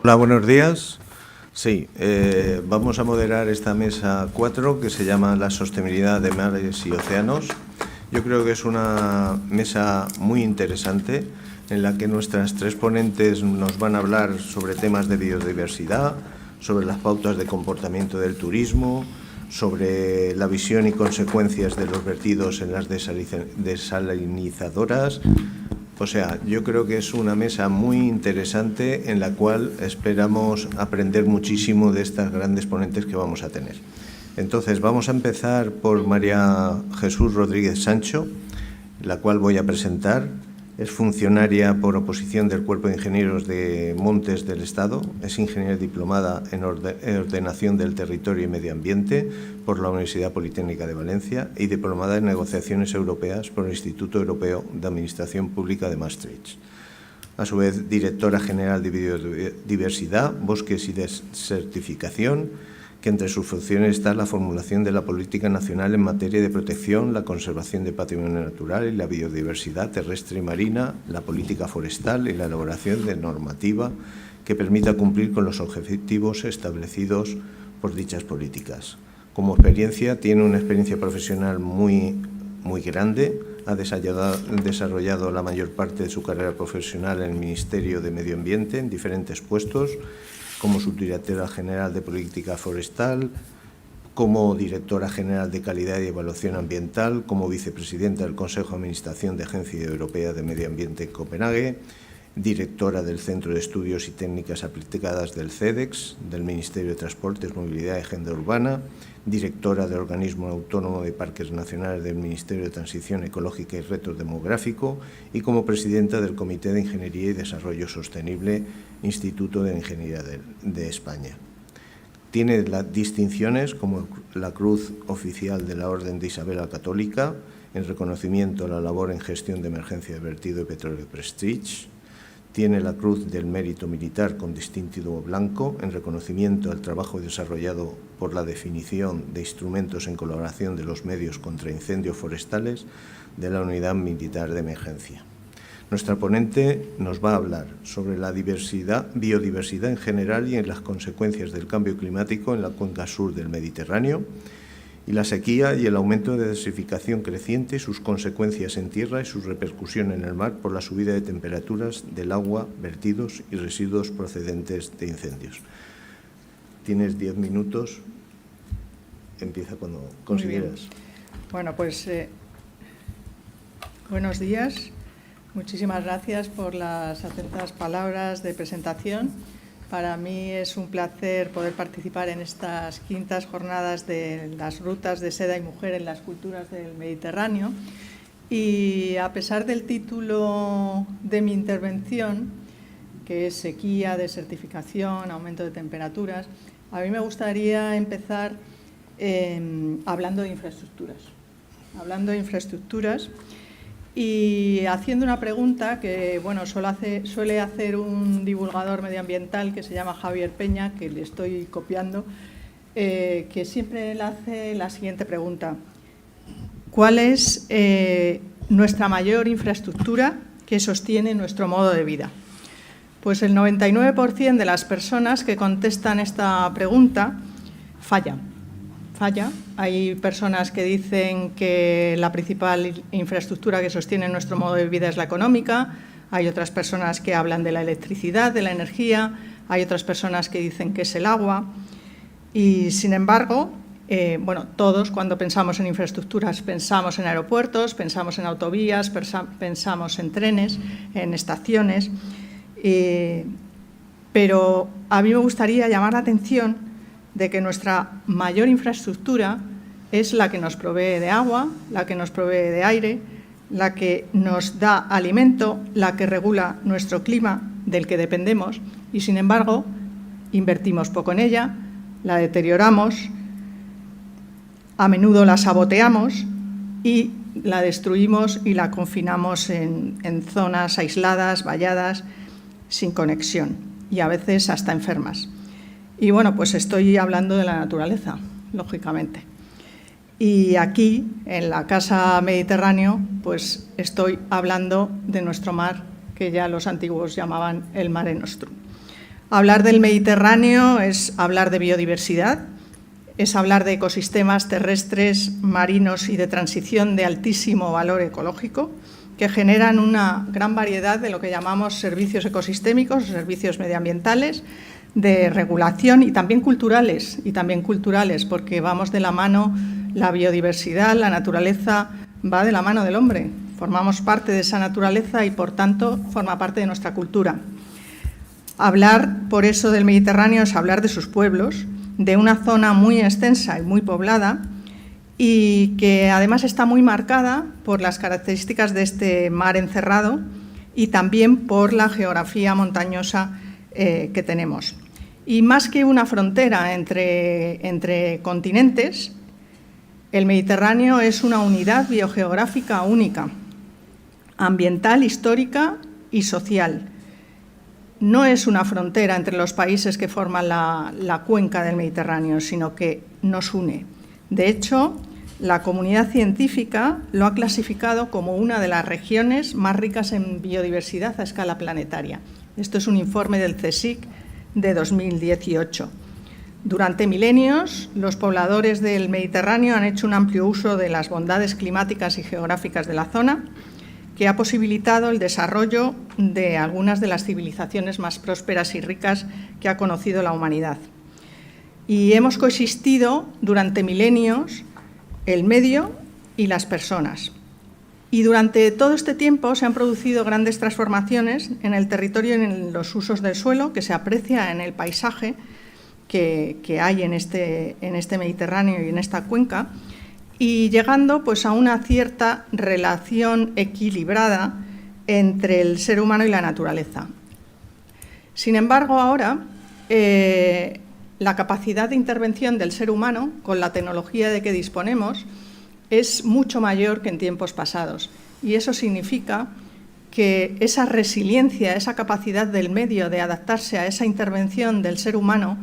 Hola, buenos días. Sí, vamos a moderar esta mesa 4 que se llama La sostenibilidad de mares y océanos. Yo creo que es una mesa muy interesante en la que nuestras tres ponentes nos van a hablar sobre temas de biodiversidad, sobre las pautas de comportamiento del turismo, sobre la visión y consecuencias de los vertidos en las desalinizadoras. O sea, yo creo que es una mesa muy interesante en la cual esperamos aprender muchísimo de estas grandes ponentes que vamos a tener. Entonces, vamos a empezar por María Jesús Rodríguez Sancho, la cual voy a presentar. Es funcionaria por oposición del Cuerpo de Ingenieros de Montes del Estado. Es ingeniera diplomada en Ordenación del Territorio y Medio Ambiente por la Universidad Politécnica de Valencia y diplomada en Negociaciones Europeas por el Instituto Europeo de Administración Pública de Maastricht. A su vez, directora general de Biodiversidad, Bosques y Desertificación, que entre sus funciones está la formulación de la política nacional en materia de protección, la conservación de patrimonio natural y la biodiversidad terrestre y marina, la política forestal y la elaboración de normativa que permita cumplir con los objetivos establecidos por dichas políticas. Como experiencia, tiene una experiencia profesional muy grande. Ha desarrollado la mayor parte de su carrera profesional en el Ministerio de Medio Ambiente en diferentes puestos, como subdirectora general de Política Forestal, como directora general de Calidad y Evaluación Ambiental, como vicepresidenta del Consejo de Administración de Agencia Europea de Medio Ambiente en Copenhague, directora del Centro de Estudios y Técnicas Aplicadas del CEDEX, del Ministerio de Transportes, Movilidad y Agenda Urbana, directora del Organismo Autónomo de Parques Nacionales del Ministerio de Transición Ecológica y Reto Demográfico y como presidenta del Comité de Ingeniería y Desarrollo Sostenible, Instituto de Ingeniería de España. Tiene las distinciones como la Cruz Oficial de la Orden de Isabel la Católica, en reconocimiento a la labor en gestión de emergencia de vertido de petróleo Prestige. Tiene la Cruz del Mérito Militar con distintivo blanco, en reconocimiento al trabajo desarrollado por la definición de instrumentos en colaboración de los medios contra incendios forestales de la Unidad Militar de Emergencia. Nuestra ponente nos va a hablar sobre la biodiversidad en general y en las consecuencias del cambio climático en la cuenca sur del Mediterráneo, y la sequía y el aumento de desertificación creciente, sus consecuencias en tierra y su repercusión en el mar por la subida de temperaturas del agua, vertidos y residuos procedentes de incendios. Tienes 10 minutos. Empieza cuando consideras. Bueno, pues buenos días. Muchísimas gracias por las atentas palabras de presentación. Para mí es un placer poder participar en estas quintas jornadas de las rutas de seda y mujer en las culturas del Mediterráneo. Y a pesar del título de mi intervención, que es sequía, desertificación, aumento de temperaturas, a mí me gustaría empezar hablando de infraestructuras. Y haciendo una pregunta que suele hacer un divulgador medioambiental que se llama Javier Peña, que le estoy copiando, que siempre le hace la siguiente pregunta: ¿cuál es nuestra mayor infraestructura que sostiene nuestro modo de vida? Pues el 99% de las personas que contestan esta pregunta falla. Hay personas que dicen que la principal infraestructura que sostiene nuestro modo de vida es la económica, hay otras personas que hablan de la electricidad, de la energía, hay otras personas que dicen que es el agua y, sin embargo, todos cuando pensamos en infraestructuras pensamos en aeropuertos, pensamos en autovías, pensamos en trenes, en estaciones, pero a mí me gustaría llamar la atención de que nuestra mayor infraestructura es la que nos provee de agua, la que nos provee de aire, la que nos da alimento, la que regula nuestro clima, del que dependemos, y sin embargo invertimos poco en ella, la deterioramos, a menudo la saboteamos y la destruimos y la confinamos en zonas aisladas, valladas, sin conexión y a veces hasta enfermas. Y bueno, pues estoy hablando de la naturaleza, lógicamente. Y aquí, en la Casa Mediterráneo, pues estoy hablando de nuestro mar, que ya los antiguos llamaban el Mare Nostrum. Hablar del Mediterráneo es hablar de biodiversidad, es hablar de ecosistemas terrestres, marinos y de transición de altísimo valor ecológico, que generan una gran variedad de lo que llamamos servicios ecosistémicos, servicios medioambientales, de regulación y también culturales, porque vamos de la mano, la biodiversidad, la naturaleza va de la mano del hombre. Formamos parte de esa naturaleza y, por tanto, forma parte de nuestra cultura. Hablar, por eso, del Mediterráneo es hablar de sus pueblos, de una zona muy extensa y muy poblada y que además está muy marcada por las características de este mar encerrado y también por la geografía montañosa que tenemos. Y más que una frontera entre continentes, el Mediterráneo es una unidad biogeográfica única, ambiental, histórica y social. No es una frontera entre los países que forman la cuenca del Mediterráneo, sino que nos une. De hecho, la comunidad científica lo ha clasificado como una de las regiones más ricas en biodiversidad a escala planetaria. Esto es un informe del CSIC de 2018. Durante milenios, los pobladores del Mediterráneo han hecho un amplio uso de las bondades climáticas y geográficas de la zona, que ha posibilitado el desarrollo de algunas de las civilizaciones más prósperas y ricas que ha conocido la humanidad. Y hemos coexistido durante milenios el medio y las personas. Y durante todo este tiempo se han producido grandes transformaciones en el territorio y en los usos del suelo, que se aprecia en el paisaje que hay en este Mediterráneo y en esta cuenca, y llegando pues, a una cierta relación equilibrada entre el ser humano y la naturaleza. Sin embargo, ahora la capacidad de intervención del ser humano, con la tecnología de que disponemos, es mucho mayor que en tiempos pasados. Y eso significa que esa resiliencia, esa capacidad del medio de adaptarse a esa intervención del ser humano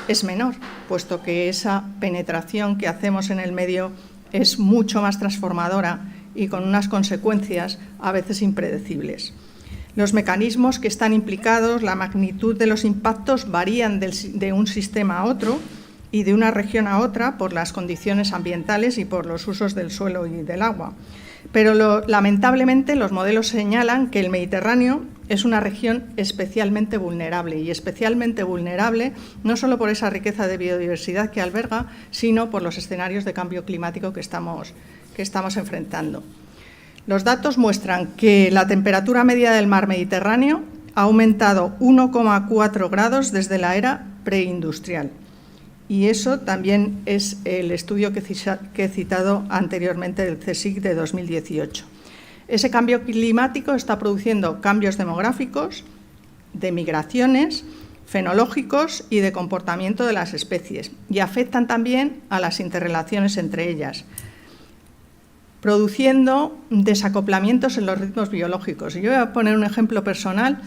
es menor, puesto que esa penetración que hacemos en el medio es mucho más transformadora y con unas consecuencias a veces impredecibles. Los mecanismos que están implicados, la magnitud de los impactos varían de un sistema a otro y de una región a otra por las condiciones ambientales y por los usos del suelo y del agua. Pero lamentablemente los modelos señalan que el Mediterráneo es una región especialmente vulnerable, y especialmente vulnerable no solo por esa riqueza de biodiversidad que alberga, sino por los escenarios de cambio climático que estamos enfrentando. Los datos muestran que la temperatura media del mar Mediterráneo ha aumentado 1,4 grados desde la era preindustrial. Y eso también es el estudio que he citado anteriormente del CSIC de 2018. Ese cambio climático está produciendo cambios demográficos, de migraciones, fenológicos y de comportamiento de las especies, y afectan también a las interrelaciones entre ellas, produciendo desacoplamientos en los ritmos biológicos. Yo voy a poner un ejemplo personal.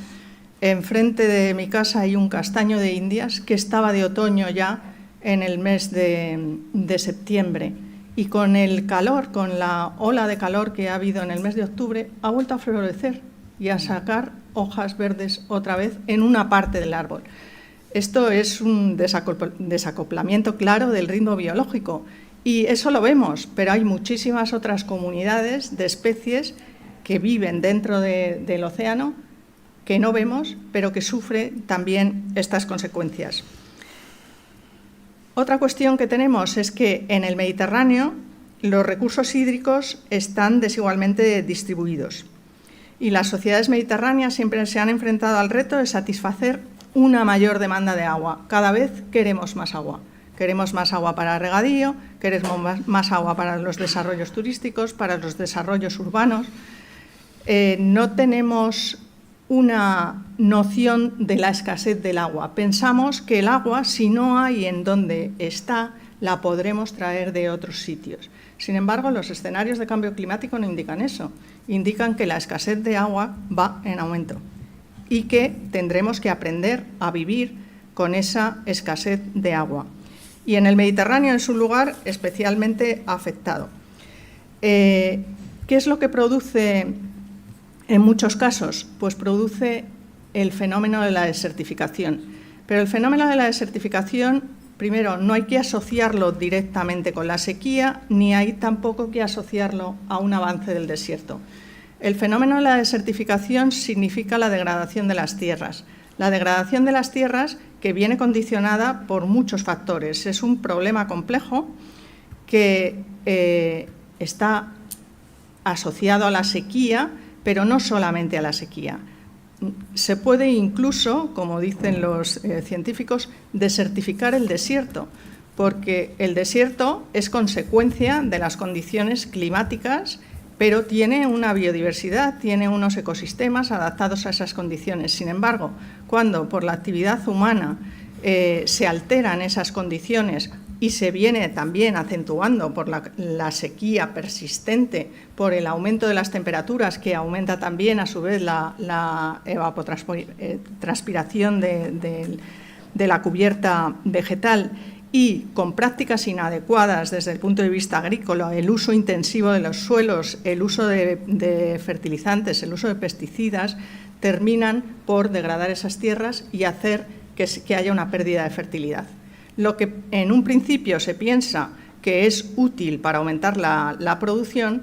Enfrente de mi casa hay un castaño de Indias que estaba de otoño ya en el mes de septiembre, y con el calor, con la ola de calor que ha habido en el mes de octubre, ha vuelto a florecer y a sacar hojas verdes otra vez en una parte del árbol. Esto es un desacoplamiento claro del ritmo biológico, y eso lo vemos, pero hay muchísimas otras comunidades de especies que viven dentro del océano que no vemos, pero que sufren también estas consecuencias. Otra cuestión que tenemos es que en el Mediterráneo los recursos hídricos están desigualmente distribuidos, y las sociedades mediterráneas siempre se han enfrentado al reto de satisfacer una mayor demanda de agua. Cada vez queremos más agua. Queremos más agua para regadío, queremos más agua para los desarrollos turísticos, para los desarrollos urbanos. No tenemos una noción de la escasez del agua. Pensamos que el agua, si no hay en donde está, la podremos traer de otros sitios. Sin embargo, los escenarios de cambio climático no indican eso. Indican que la escasez de agua va en aumento y que tendremos que aprender a vivir con esa escasez de agua. Y en el Mediterráneo es un lugar especialmente afectado. ¿Qué es lo que produce en muchos casos? Pues produce el fenómeno de la desertificación. Pero el fenómeno de la desertificación, primero, no hay que asociarlo directamente con la sequía, ni hay tampoco que asociarlo a un avance del desierto. El fenómeno de la desertificación significa la degradación de las tierras. La degradación de las tierras que viene condicionada por muchos factores. Es un problema complejo que está asociado a la sequía, pero no solamente a la sequía. Se puede incluso, como dicen los científicos, desertificar el desierto, porque el desierto es consecuencia de las condiciones climáticas, pero tiene una biodiversidad, tiene unos ecosistemas adaptados a esas condiciones. Sin embargo, cuando por la actividad humana se alteran esas condiciones y se viene también acentuando por la sequía persistente, por el aumento de las temperaturas, que aumenta también a su vez la evapotranspiración de la cubierta vegetal, y con prácticas inadecuadas desde el punto de vista agrícola, el uso intensivo de los suelos, el uso de fertilizantes, el uso de pesticidas, terminan por degradar esas tierras y hacer que haya una pérdida de fertilidad. Lo que en un principio se piensa que es útil para aumentar la producción,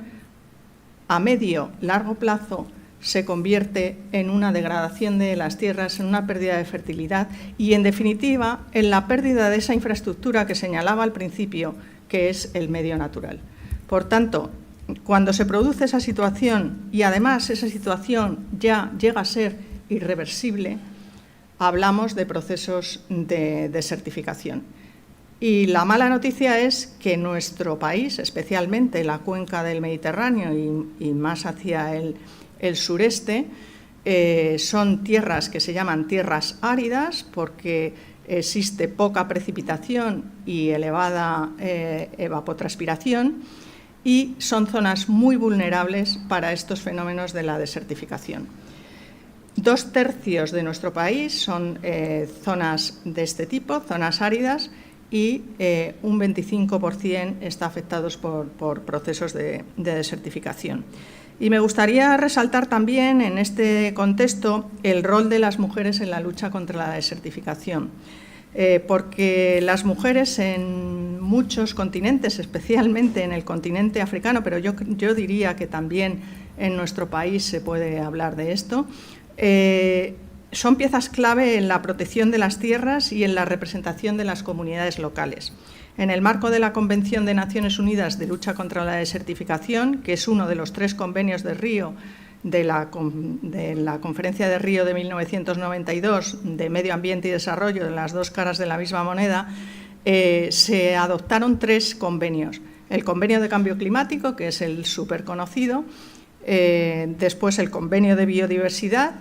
a medio, largo plazo, se convierte en una degradación de las tierras, en una pérdida de fertilidad y, en definitiva, en la pérdida de esa infraestructura que señalaba al principio, que es el medio natural. Por tanto, cuando se produce esa situación y, además, esa situación ya llega a ser irreversible, hablamos de procesos de desertificación. Y la mala noticia es que nuestro país, especialmente la cuenca del Mediterráneo y más hacia el sureste, son tierras que se llaman tierras áridas porque existe poca precipitación y elevada evapotranspiración, y son zonas muy vulnerables para estos fenómenos de la desertificación. 2/3 de nuestro país son zonas de este tipo, zonas áridas, y un 25% está afectados por procesos de desertificación. Y me gustaría resaltar también en este contexto el rol de las mujeres en la lucha contra la desertificación, porque las mujeres en muchos continentes, especialmente en el continente africano, pero yo diría que también en nuestro país se puede hablar de esto, son piezas clave en la protección de las tierras y en la representación de las comunidades locales. En el marco de la Convención de Naciones Unidas de Lucha contra la Desertificación, que es uno de los 3 convenios de Río de la Conferencia de Río de 1992 de Medio Ambiente y Desarrollo, de las 2 caras de la misma moneda, se adoptaron 3 convenios. El Convenio de Cambio Climático, que es el superconocido, después el Convenio de Biodiversidad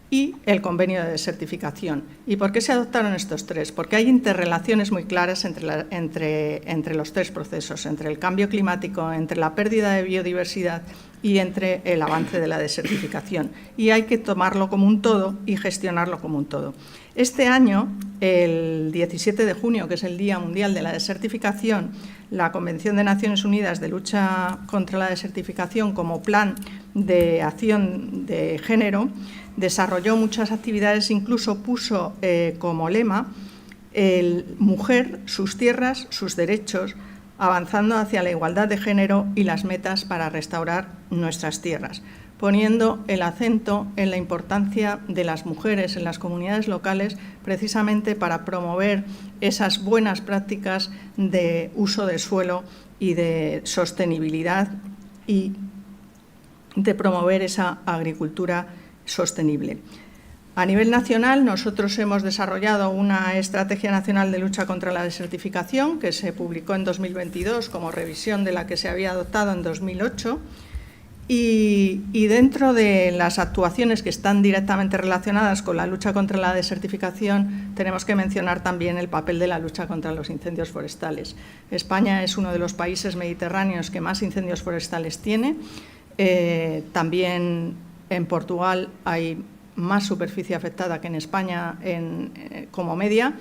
y el Convenio de Desertificación. ¿Y por qué se adoptaron estos 3? Porque hay interrelaciones muy claras entre los 3 procesos, entre el cambio climático, entre la pérdida de biodiversidad y entre el avance de la desertificación. Y hay que tomarlo como un todo y gestionarlo como un todo. Este año, el 17 de junio, que es el Día Mundial de la Desertificación, la Convención de Naciones Unidas de Lucha contra la Desertificación, como plan de acción de género, desarrolló muchas actividades, incluso puso como lema mujer, sus tierras, sus derechos, avanzando hacia la igualdad de género y las metas para restaurar nuestras tierras, poniendo el acento en la importancia de las mujeres en las comunidades locales, precisamente para promover esas buenas prácticas de uso de suelo y de sostenibilidad y de promover esa agricultura sostenible. A nivel nacional, nosotros hemos desarrollado una Estrategia Nacional de Lucha contra la Desertificación que se publicó en 2022 como revisión de la que se había adoptado en 2008 y dentro de las actuaciones que están directamente relacionadas con la lucha contra la desertificación tenemos que mencionar también el papel de la lucha contra los incendios forestales. España es uno de los países mediterráneos que más incendios forestales tiene. También en Portugal hay más superficie afectada que en España como media.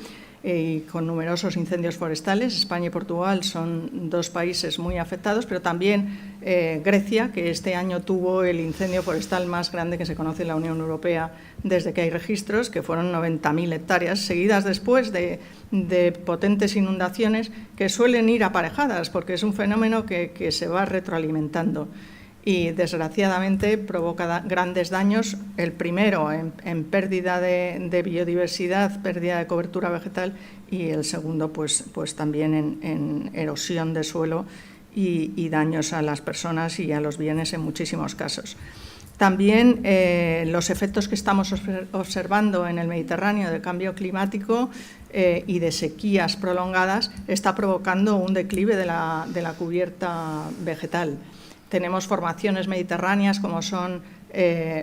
y con numerosos incendios forestales. España y Portugal son dos países muy afectados, pero también Grecia, que este año tuvo el incendio forestal más grande que se conoce en la Unión Europea desde que hay registros, que fueron 90.000 hectáreas, seguidas después de potentes inundaciones que suelen ir aparejadas, porque es un fenómeno que se va retroalimentando y, desgraciadamente, provoca grandes daños, el primero en pérdida de biodiversidad, pérdida de cobertura vegetal, y el segundo pues también en erosión de suelo y daños a las personas y a los bienes en muchísimos casos. También los efectos que estamos observando en el Mediterráneo de cambio climático y de sequías prolongadas está provocando un declive de la cubierta vegetal. Tenemos formaciones mediterráneas como son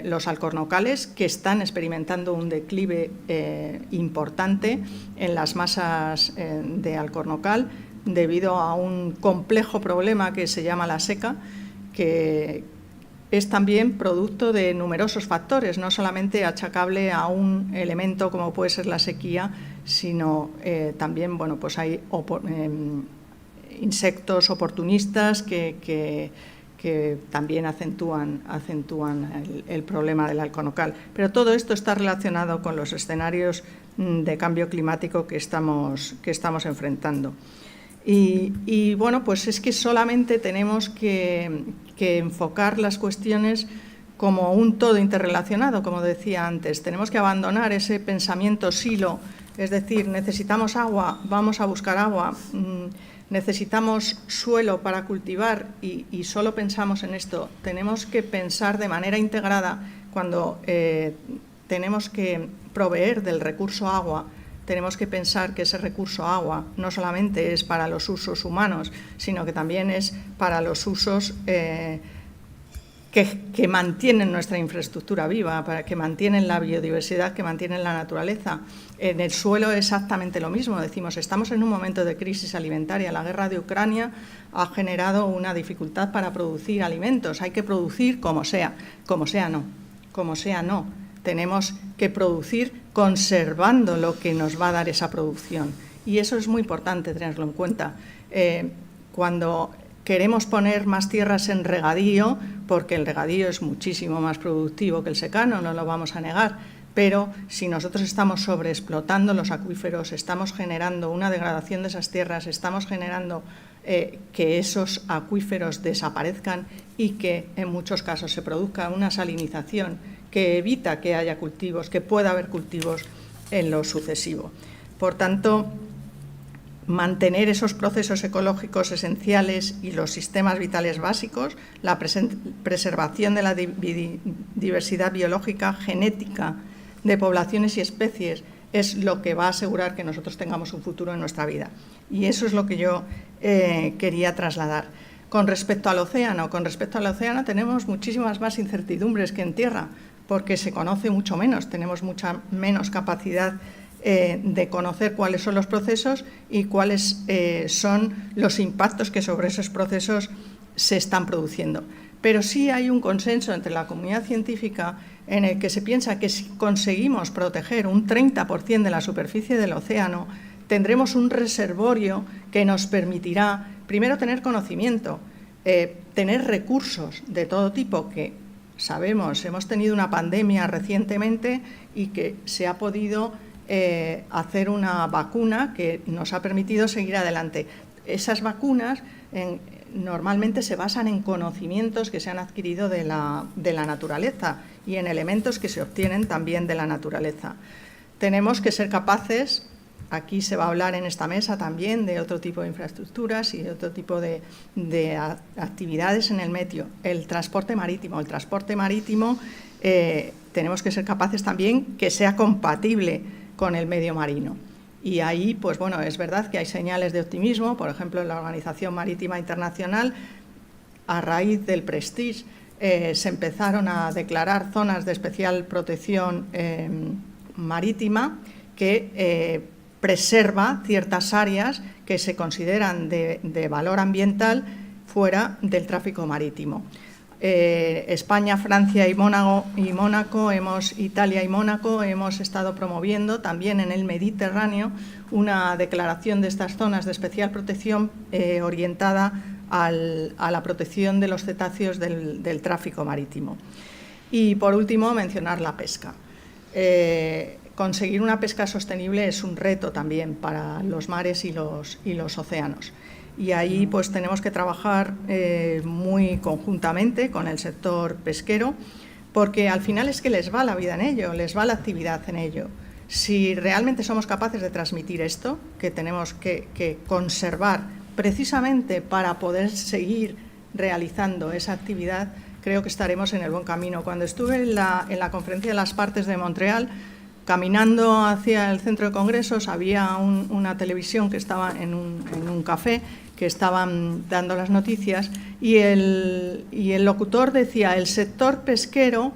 los alcornocales, que están experimentando un declive importante en las masas de alcornocal debido a un complejo problema que se llama la seca, que es también producto de numerosos factores, no solamente achacable a un elemento como puede ser la sequía, sino también pues hay insectos oportunistas que también acentúan el problema del alcornocal. Pero todo esto está relacionado con los escenarios de cambio climático que estamos enfrentando. Y bueno, pues es que solamente tenemos que enfocar las cuestiones como un todo interrelacionado, como decía antes. Tenemos que abandonar ese pensamiento silo, es decir, necesitamos agua, vamos a buscar agua, necesitamos suelo para cultivar y solo pensamos en esto. Tenemos que pensar de manera integrada cuando tenemos que proveer del recurso agua. Tenemos que pensar que ese recurso agua no solamente es para los usos humanos, sino que también es para los usos que mantienen nuestra infraestructura viva, para que mantienen la biodiversidad, que mantienen la naturaleza. En el suelo exactamente lo mismo. Decimos, estamos en un momento de crisis alimentaria. La guerra de Ucrania ha generado una dificultad para producir alimentos. Hay que producir como sea no. Tenemos que producir conservando lo que nos va a dar esa producción. Y eso es muy importante tenerlo en cuenta. Cuando queremos poner más tierras en regadío, porque el regadío es muchísimo más productivo que el secano, no lo vamos a negar, pero si nosotros estamos sobreexplotando los acuíferos, estamos generando una degradación de esas tierras, estamos generando que esos acuíferos desaparezcan y que en muchos casos se produzca una salinización que evita que haya cultivos, que pueda haber cultivos en lo sucesivo. Por tanto, mantener esos procesos ecológicos esenciales y los sistemas vitales básicos, la preservación de la diversidad biológica, genética de poblaciones y especies, es lo que va a asegurar que nosotros tengamos un futuro en nuestra vida. Y eso es lo que yo quería trasladar. Con respecto al océano tenemos muchísimas más incertidumbres que en tierra, porque se conoce mucho menos, tenemos mucha menos capacidad de conocer cuáles son los procesos y cuáles son los impactos que sobre esos procesos se están produciendo. Pero sí hay un consenso entre la comunidad científica en el que se piensa que si conseguimos proteger un 30% de la superficie del océano, tendremos un reservorio que nos permitirá, primero, tener conocimiento, tener recursos de todo tipo que sabemos, hemos tenido una pandemia recientemente y que se ha podido hacer una vacuna que nos ha permitido seguir adelante. Esas vacunas normalmente se basan en conocimientos que se han adquirido de la naturaleza y en elementos que se obtienen también de la naturaleza. Tenemos que ser capaces, aquí se va a hablar en esta mesa también de otro tipo de infraestructuras y de otro tipo de actividades en el medio. El transporte marítimo. Tenemos que ser capaces también que sea compatible con el medio marino. Y ahí, pues bueno, es verdad que hay señales de optimismo. Por ejemplo, en la Organización Marítima Internacional, a raíz del Prestige, se empezaron a declarar zonas de especial protección marítima que preserva ciertas áreas que se consideran de valor ambiental fuera del tráfico marítimo. España, Francia y Mónaco, Italia y Mónaco, hemos estado promoviendo también en el Mediterráneo una declaración de estas zonas de especial protección orientada a la protección de los cetáceos del tráfico marítimo. Y, por último, mencionar la pesca. Conseguir una pesca sostenible es un reto también para los mares y los océanos. Y ahí pues tenemos que trabajar muy conjuntamente con el sector pesquero, porque al final es que les va la vida en ello, les va la actividad en ello. Si realmente somos capaces de transmitir esto, que tenemos que conservar precisamente para poder seguir realizando esa actividad, creo que estaremos en el buen camino. Cuando estuve en la Conferencia de las Partes de Montreal, caminando hacia el centro de congresos, había una televisión que estaba en un café, que estaban dando las noticias, y el locutor decía: el sector pesquero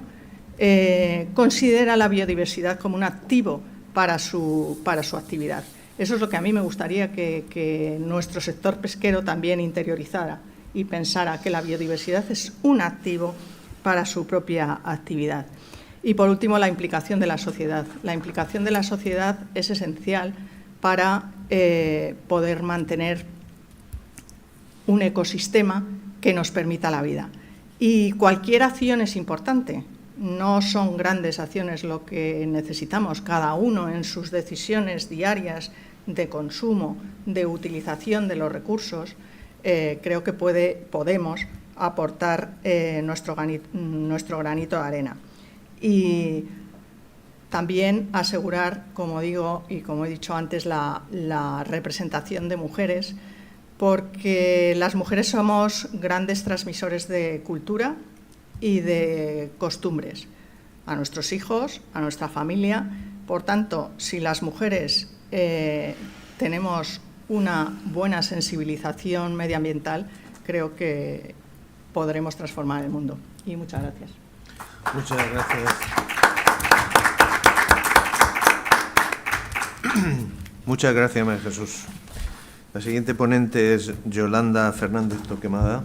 considera la biodiversidad como un activo para su actividad. Eso es lo que a mí me gustaría que nuestro sector pesquero también interiorizara y pensara, que la biodiversidad es un activo para su propia actividad. Y, por último, la implicación de la sociedad. La implicación de la sociedad es esencial para poder mantener un ecosistema que nos permita la vida. Y cualquier acción es importante. No son grandes acciones lo que necesitamos, cada uno en sus decisiones diarias de consumo, de utilización de los recursos. Creo que podemos aportar nuestro granito de arena. Y también asegurar, como digo y como he dicho antes, la representación de mujeres, porque las mujeres somos grandes transmisores de cultura y de costumbres a nuestros hijos, a nuestra familia. Por tanto, si las mujeres tenemos una buena sensibilización medioambiental, creo que podremos transformar el mundo. Y muchas gracias. Muchas gracias. Muchas gracias, María Jesús. La siguiente ponente es Yolanda Fernández Torquemada.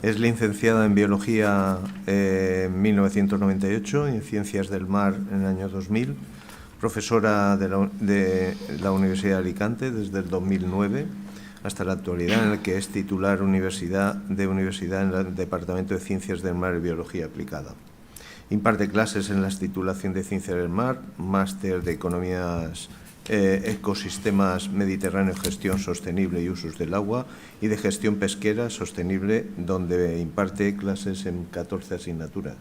Es licenciada en Biología en 1998 y en Ciencias del Mar en el año 2000, profesora de la Universidad de Alicante desde el 2009 hasta la actualidad, en la que es titular universidad en el Departamento de Ciencias del Mar y Biología Aplicada. Imparte clases en la titulación de Ciencias del Mar, máster de Economías, Ecosistemas Mediterráneos, Gestión Sostenible y Usos del Agua, y de Gestión Pesquera Sostenible, donde imparte clases en 14 asignaturas.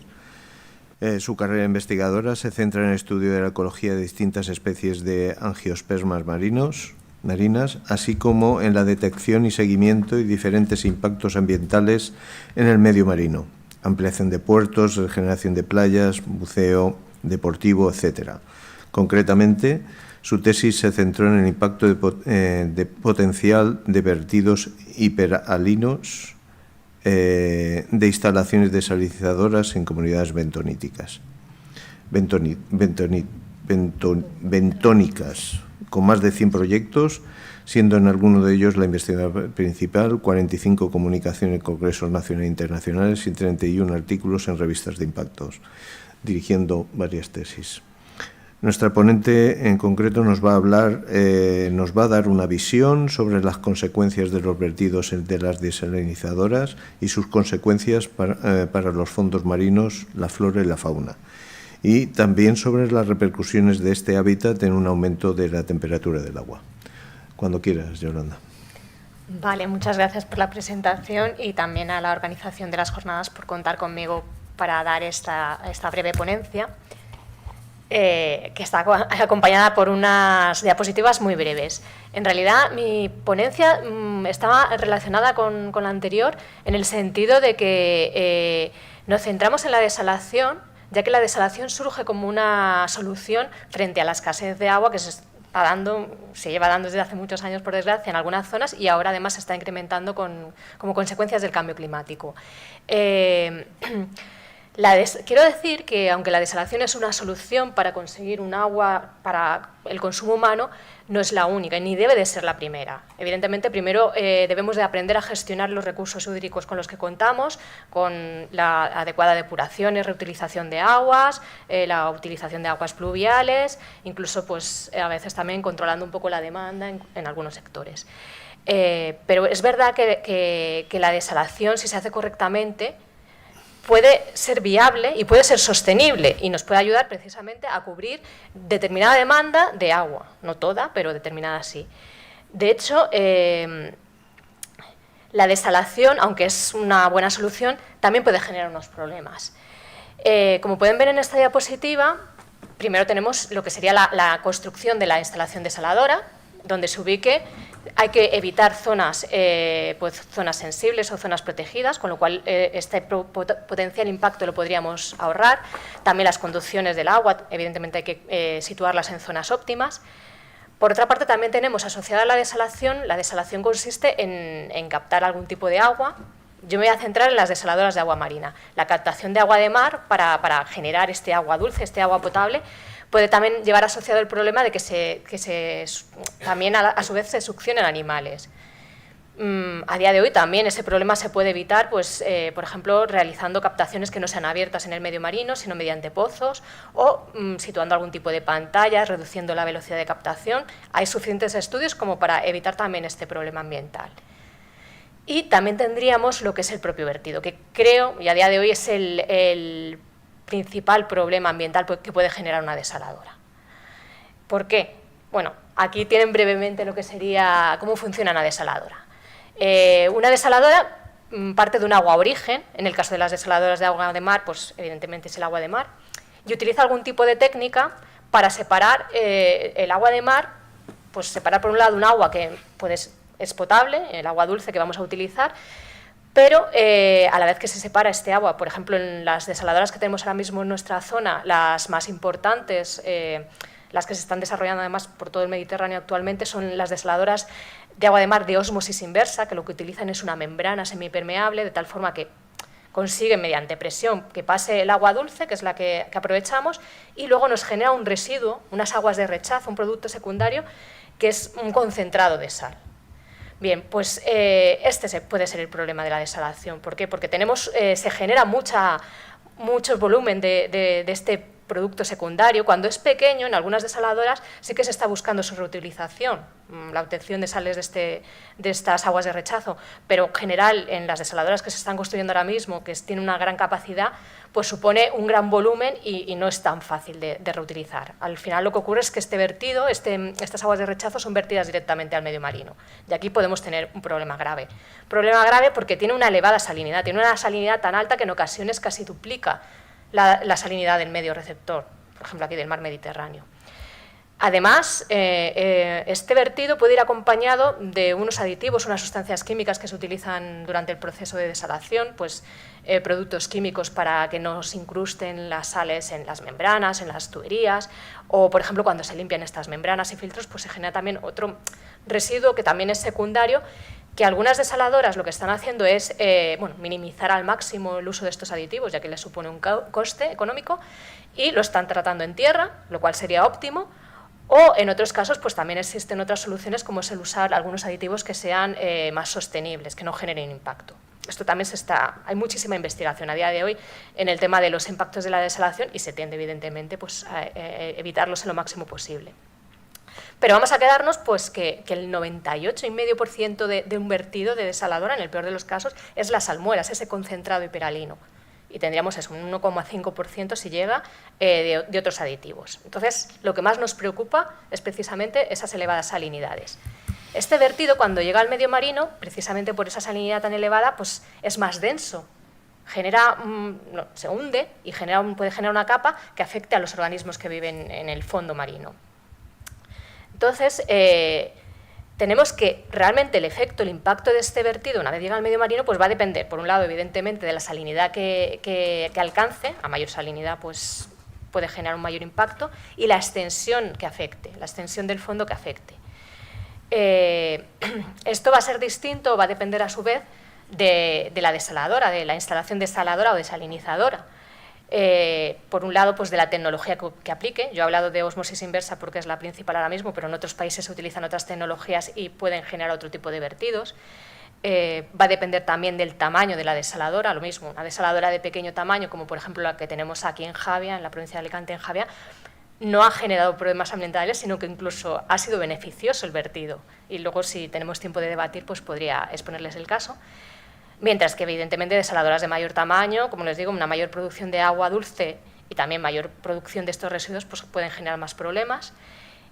Su carrera investigadora se centra en el estudio de la ecología de distintas especies de angiospermas marinas, así como en la detección y seguimiento y diferentes impactos ambientales en el medio marino, ampliación de puertos, regeneración de playas, buceo deportivo, etc. Concretamente, su tesis se centró en el impacto de potencial de vertidos hiperalinos de instalaciones desalinizadoras en comunidades bentónicas, con más de 100 proyectos, siendo en alguno de ellos la investigación principal, 45 comunicaciones en congresos nacionales e internacionales y 31 artículos en revistas de impactos, dirigiendo varias tesis. Nuestra ponente en concreto nos va a dar una visión sobre las consecuencias de los vertidos de las desalinizadoras y sus consecuencias para los fondos marinos, la flora y la fauna, y también sobre las repercusiones de este hábitat en un aumento de la temperatura del agua. Cuando quieras, Yolanda. Vale, muchas gracias por la presentación y también a la organización de las jornadas por contar conmigo para dar esta breve ponencia, que está acompañada por unas diapositivas muy breves. En realidad, mi ponencia estaba relacionada con la anterior en el sentido de que nos centramos en la desalación, ya que la desalación surge como una solución frente a la escasez de agua que se lleva dando desde hace muchos años, por desgracia, en algunas zonas, y ahora además se está incrementando como consecuencias del cambio climático. Quiero decir que, aunque la desalación es una solución para conseguir un agua para el consumo humano, no es la única, ni debe de ser la primera. Evidentemente, primero debemos de aprender a gestionar los recursos hídricos con los que contamos, con la adecuada depuración y reutilización de aguas, la utilización de aguas pluviales, incluso pues, a veces también controlando un poco la demanda en algunos sectores. Pero es verdad que la desalación, si se hace correctamente, puede ser viable y puede ser sostenible y nos puede ayudar precisamente a cubrir determinada demanda de agua, no toda, pero determinada sí. De hecho, la desalación, aunque es una buena solución, también puede generar unos problemas. Como pueden ver en esta diapositiva, primero tenemos lo que sería la construcción de la instalación desaladora, donde se ubique. Hay que evitar zonas sensibles o zonas protegidas, con lo cual este potencial impacto lo podríamos ahorrar. También las conducciones del agua, evidentemente hay que situarlas en zonas óptimas. Por otra parte, también tenemos asociada a la desalación consiste en captar algún tipo de agua. Yo me voy a centrar en las desaladoras de agua marina. La captación de agua de mar para generar este agua dulce, este agua potable, puede también llevar asociado el problema de que también a su vez se succionen animales. A día de hoy también ese problema se puede evitar, pues, por ejemplo, realizando captaciones que no sean abiertas en el medio marino, sino mediante pozos, o situando algún tipo de pantallas, reduciendo la velocidad de captación. Hay suficientes estudios como para evitar también este problema ambiental. Y también tendríamos lo que es el propio vertido, que creo, y a día de hoy es el principal problema ambiental que puede generar una desaladora. ¿Por qué? Bueno, aquí tienen brevemente lo que sería cómo funciona una desaladora. Una desaladora parte de un agua origen, en el caso de las desaladoras de agua de mar, pues evidentemente es el agua de mar, y utiliza algún tipo de técnica para separar el agua de mar, pues separar por un lado un agua que es potable, el agua dulce que vamos a utilizar, pero a la vez que se separa este agua, por ejemplo, en las desaladoras que tenemos ahora mismo en nuestra zona, las más importantes, las que se están desarrollando además por todo el Mediterráneo actualmente, son las desaladoras de agua de mar de ósmosis inversa, que lo que utilizan es una membrana semipermeable, de tal forma que consiguen mediante presión que pase el agua dulce, que es la que aprovechamos, y luego nos genera un residuo, unas aguas de rechazo, un producto secundario, que es un concentrado de sal. Bien, pues este puede ser el problema de la desalación. ¿Por qué? Porque se genera mucho volumen de este producto secundario. Cuando es pequeño, en algunas desaladoras sí que se está buscando su reutilización, la obtención de sales de estas aguas de rechazo, pero en general en las desaladoras que se están construyendo ahora mismo, que tienen una gran capacidad, pues supone un gran volumen y no es tan fácil de reutilizar. Al final lo que ocurre es que este vertido, estas aguas de rechazo son vertidas directamente al medio marino, y aquí podemos tener un problema grave. Problema grave porque tiene una elevada salinidad, tiene una salinidad tan alta que en ocasiones casi duplica la salinidad del medio receptor, por ejemplo aquí del mar Mediterráneo. Además, este vertido puede ir acompañado de unos aditivos, unas sustancias químicas que se utilizan durante el proceso de desalación, pues productos químicos para que no se incrusten las sales en las membranas, en las tuberías, o por ejemplo cuando se limpian estas membranas y filtros, pues se genera también otro residuo que también es secundario, que algunas desaladoras lo que están haciendo es minimizar al máximo el uso de estos aditivos, ya que les supone un coste económico, y lo están tratando en tierra, lo cual sería óptimo, o en otros casos pues también existen otras soluciones, como es el usar algunos aditivos que sean más sostenibles, que no generen impacto. Esto también hay muchísima investigación a día de hoy en el tema de los impactos de la desalación y se tiende evidentemente pues, a evitarlos en lo máximo posible. Pero vamos a quedarnos pues, que el 98,5% de un vertido de desaladora, en el peor de los casos, es la salmuera, es ese concentrado hiperalino. Y tendríamos eso, un 1,5% si llega de otros aditivos. Entonces, lo que más nos preocupa es precisamente esas elevadas salinidades. Este vertido, cuando llega al medio marino, precisamente por esa salinidad tan elevada, pues es más denso. Se hunde y puede generar una capa que afecte a los organismos que viven en el fondo marino. Entonces, tenemos que realmente el efecto, el impacto de este vertido una vez llega al medio marino, pues va a depender, por un lado, evidentemente, de la salinidad que alcance. A mayor salinidad, pues puede generar un mayor impacto, y la extensión que afecte, la extensión del fondo que afecte. Esto va a ser distinto, va a depender a su vez de la desaladora, de la instalación desaladora o desalinizadora. por un lado, pues de la tecnología que aplique. Yo he hablado de osmosis inversa porque es la principal ahora mismo, pero en otros países se utilizan otras tecnologías y pueden generar otro tipo de vertidos. Va a depender también del tamaño de la desaladora, lo mismo, una desaladora de pequeño tamaño, como por ejemplo la que tenemos aquí en Javia, en la provincia de Alicante, en Javia, no ha generado problemas ambientales, sino que incluso ha sido beneficioso el vertido. Y luego, si tenemos tiempo de debatir, pues podría exponerles el caso. Mientras que, evidentemente, desaladoras de mayor tamaño, como les digo, una mayor producción de agua dulce y también mayor producción de estos residuos, pues pueden generar más problemas.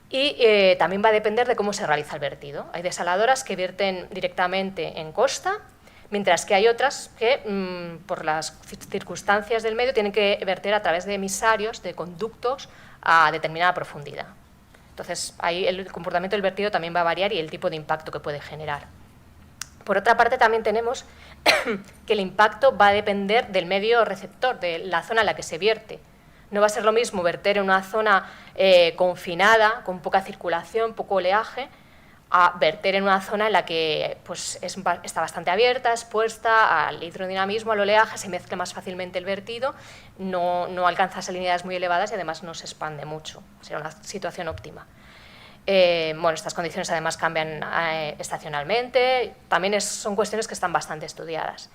Y también va a depender de cómo se realiza el vertido. Hay desaladoras que vierten directamente en costa, mientras que hay otras que, por las circunstancias del medio, tienen que verter a través de emisarios, de conductos, a determinada profundidad. Entonces, ahí el comportamiento del vertido también va a variar y el tipo de impacto que puede generar. Por otra parte, también tenemos que el impacto va a depender del medio receptor, de la zona en la que se vierte. No va a ser lo mismo verter en una zona confinada, con poca circulación, poco oleaje, a verter en una zona en la que pues, está bastante abierta, expuesta al hidrodinamismo, al oleaje, se mezcla más fácilmente el vertido, no alcanza salinidades muy elevadas y además no se expande mucho. Será una situación óptima. Bueno, estas condiciones además cambian estacionalmente, también son cuestiones que están bastante estudiadas.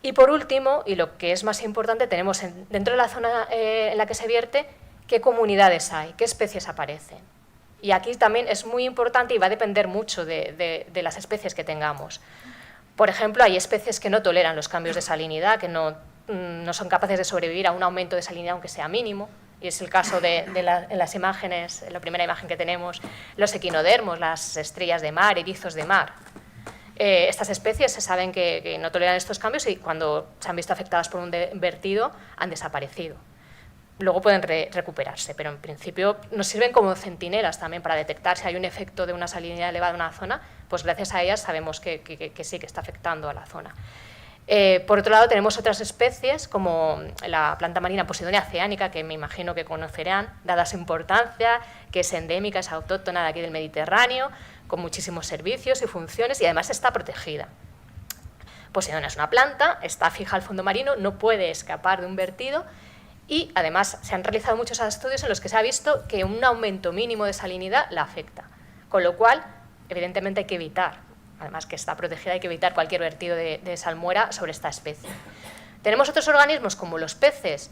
Y por último, y lo que es más importante, tenemos dentro de la zona en la que se vierte, qué comunidades hay, qué especies aparecen. Y aquí también es muy importante y va a depender mucho de las especies que tengamos. Por ejemplo, hay especies que no toleran los cambios de salinidad, que no son capaces de sobrevivir a un aumento de salinidad aunque sea mínimo. Y es el caso en las imágenes, en la primera imagen que tenemos, los equinodermos, las estrellas de mar, erizos de mar. Estas especies se saben que no toleran estos cambios y cuando se han visto afectadas por un vertido han desaparecido. Luego pueden recuperarse, pero en principio nos sirven como centinelas también para detectar si hay un efecto de una salinidad elevada en una zona, pues gracias a ellas sabemos que sí que está afectando a la zona. Por otro lado, tenemos otras especies, como la planta marina Posidonia oceanica, que me imagino que conocerán, dada su importancia, que es endémica, es autóctona de aquí del Mediterráneo, con muchísimos servicios y funciones, y además está protegida. Posidonia es una planta, está fija al fondo marino, no puede escapar de un vertido, y además se han realizado muchos estudios en los que se ha visto que un aumento mínimo de salinidad la afecta, con lo cual, evidentemente, hay que evitar. Además que está protegida, hay que evitar cualquier vertido de salmuera sobre esta especie. Tenemos otros organismos como los peces,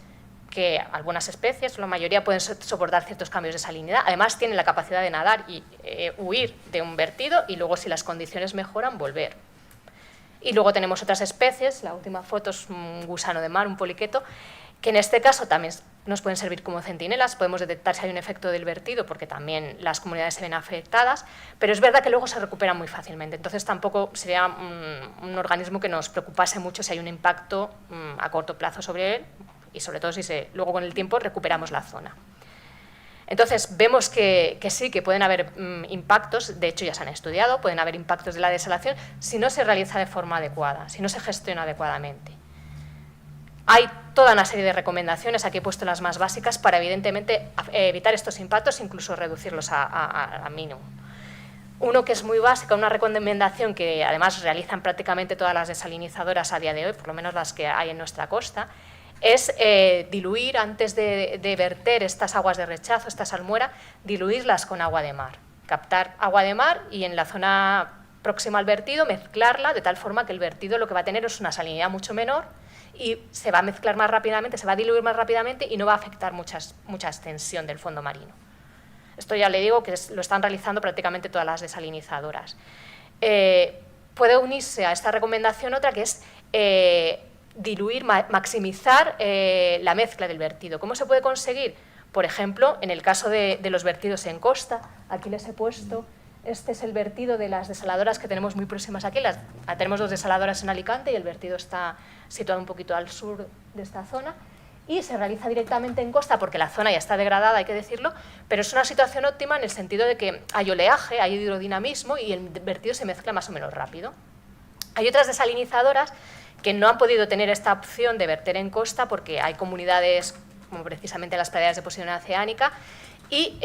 que algunas especies, la mayoría, pueden soportar ciertos cambios de salinidad. Además tienen la capacidad de nadar y huir de un vertido y luego, si las condiciones mejoran, volver. Y luego tenemos otras especies, la última foto es un gusano de mar, un poliqueto, que en este caso también nos pueden servir como centinelas, podemos detectar si hay un efecto del vertido porque también las comunidades se ven afectadas, pero es verdad que luego se recuperan muy fácilmente, entonces tampoco sería un organismo que nos preocupase mucho si hay un impacto a corto plazo sobre él y sobre todo si luego con el tiempo recuperamos la zona. Entonces vemos que sí, que pueden haber impactos, de hecho ya se han estudiado, pueden haber impactos de la desalación si no se realiza de forma adecuada, si no se gestiona adecuadamente. Hay toda una serie de recomendaciones, aquí he puesto las más básicas, para evidentemente evitar estos impactos e incluso reducirlos a mínimo. Uno que es muy básico, una recomendación que además realizan prácticamente todas las desalinizadoras a día de hoy, por lo menos las que hay en nuestra costa, es diluir, antes de verter estas aguas de rechazo, esta salmuera, diluirlas con agua de mar. Captar agua de mar y en la zona próxima al vertido mezclarla de tal forma que el vertido lo que va a tener es una salinidad mucho menor y se va a mezclar más rápidamente, se va a diluir más rápidamente y no va a afectar mucha extensión del fondo marino. Esto ya le digo que lo están realizando prácticamente todas las desalinizadoras. Puede unirse a esta recomendación otra que es diluir, maximizar la mezcla del vertido. ¿Cómo se puede conseguir? Por ejemplo, en el caso de los vertidos en costa, aquí les he puesto, este es el vertido de las desaladoras que tenemos muy próximas aquí. Tenemos dos desaladoras en Alicante y el vertido está situado un poquito al sur de esta zona y se realiza directamente en costa porque la zona ya está degradada, hay que decirlo, pero es una situación óptima en el sentido de que hay oleaje, hay hidrodinamismo y el vertido se mezcla más o menos rápido. Hay otras desalinizadoras que no han podido tener esta opción de verter en costa porque hay comunidades, como precisamente las praderas de Posidonia oceanica, y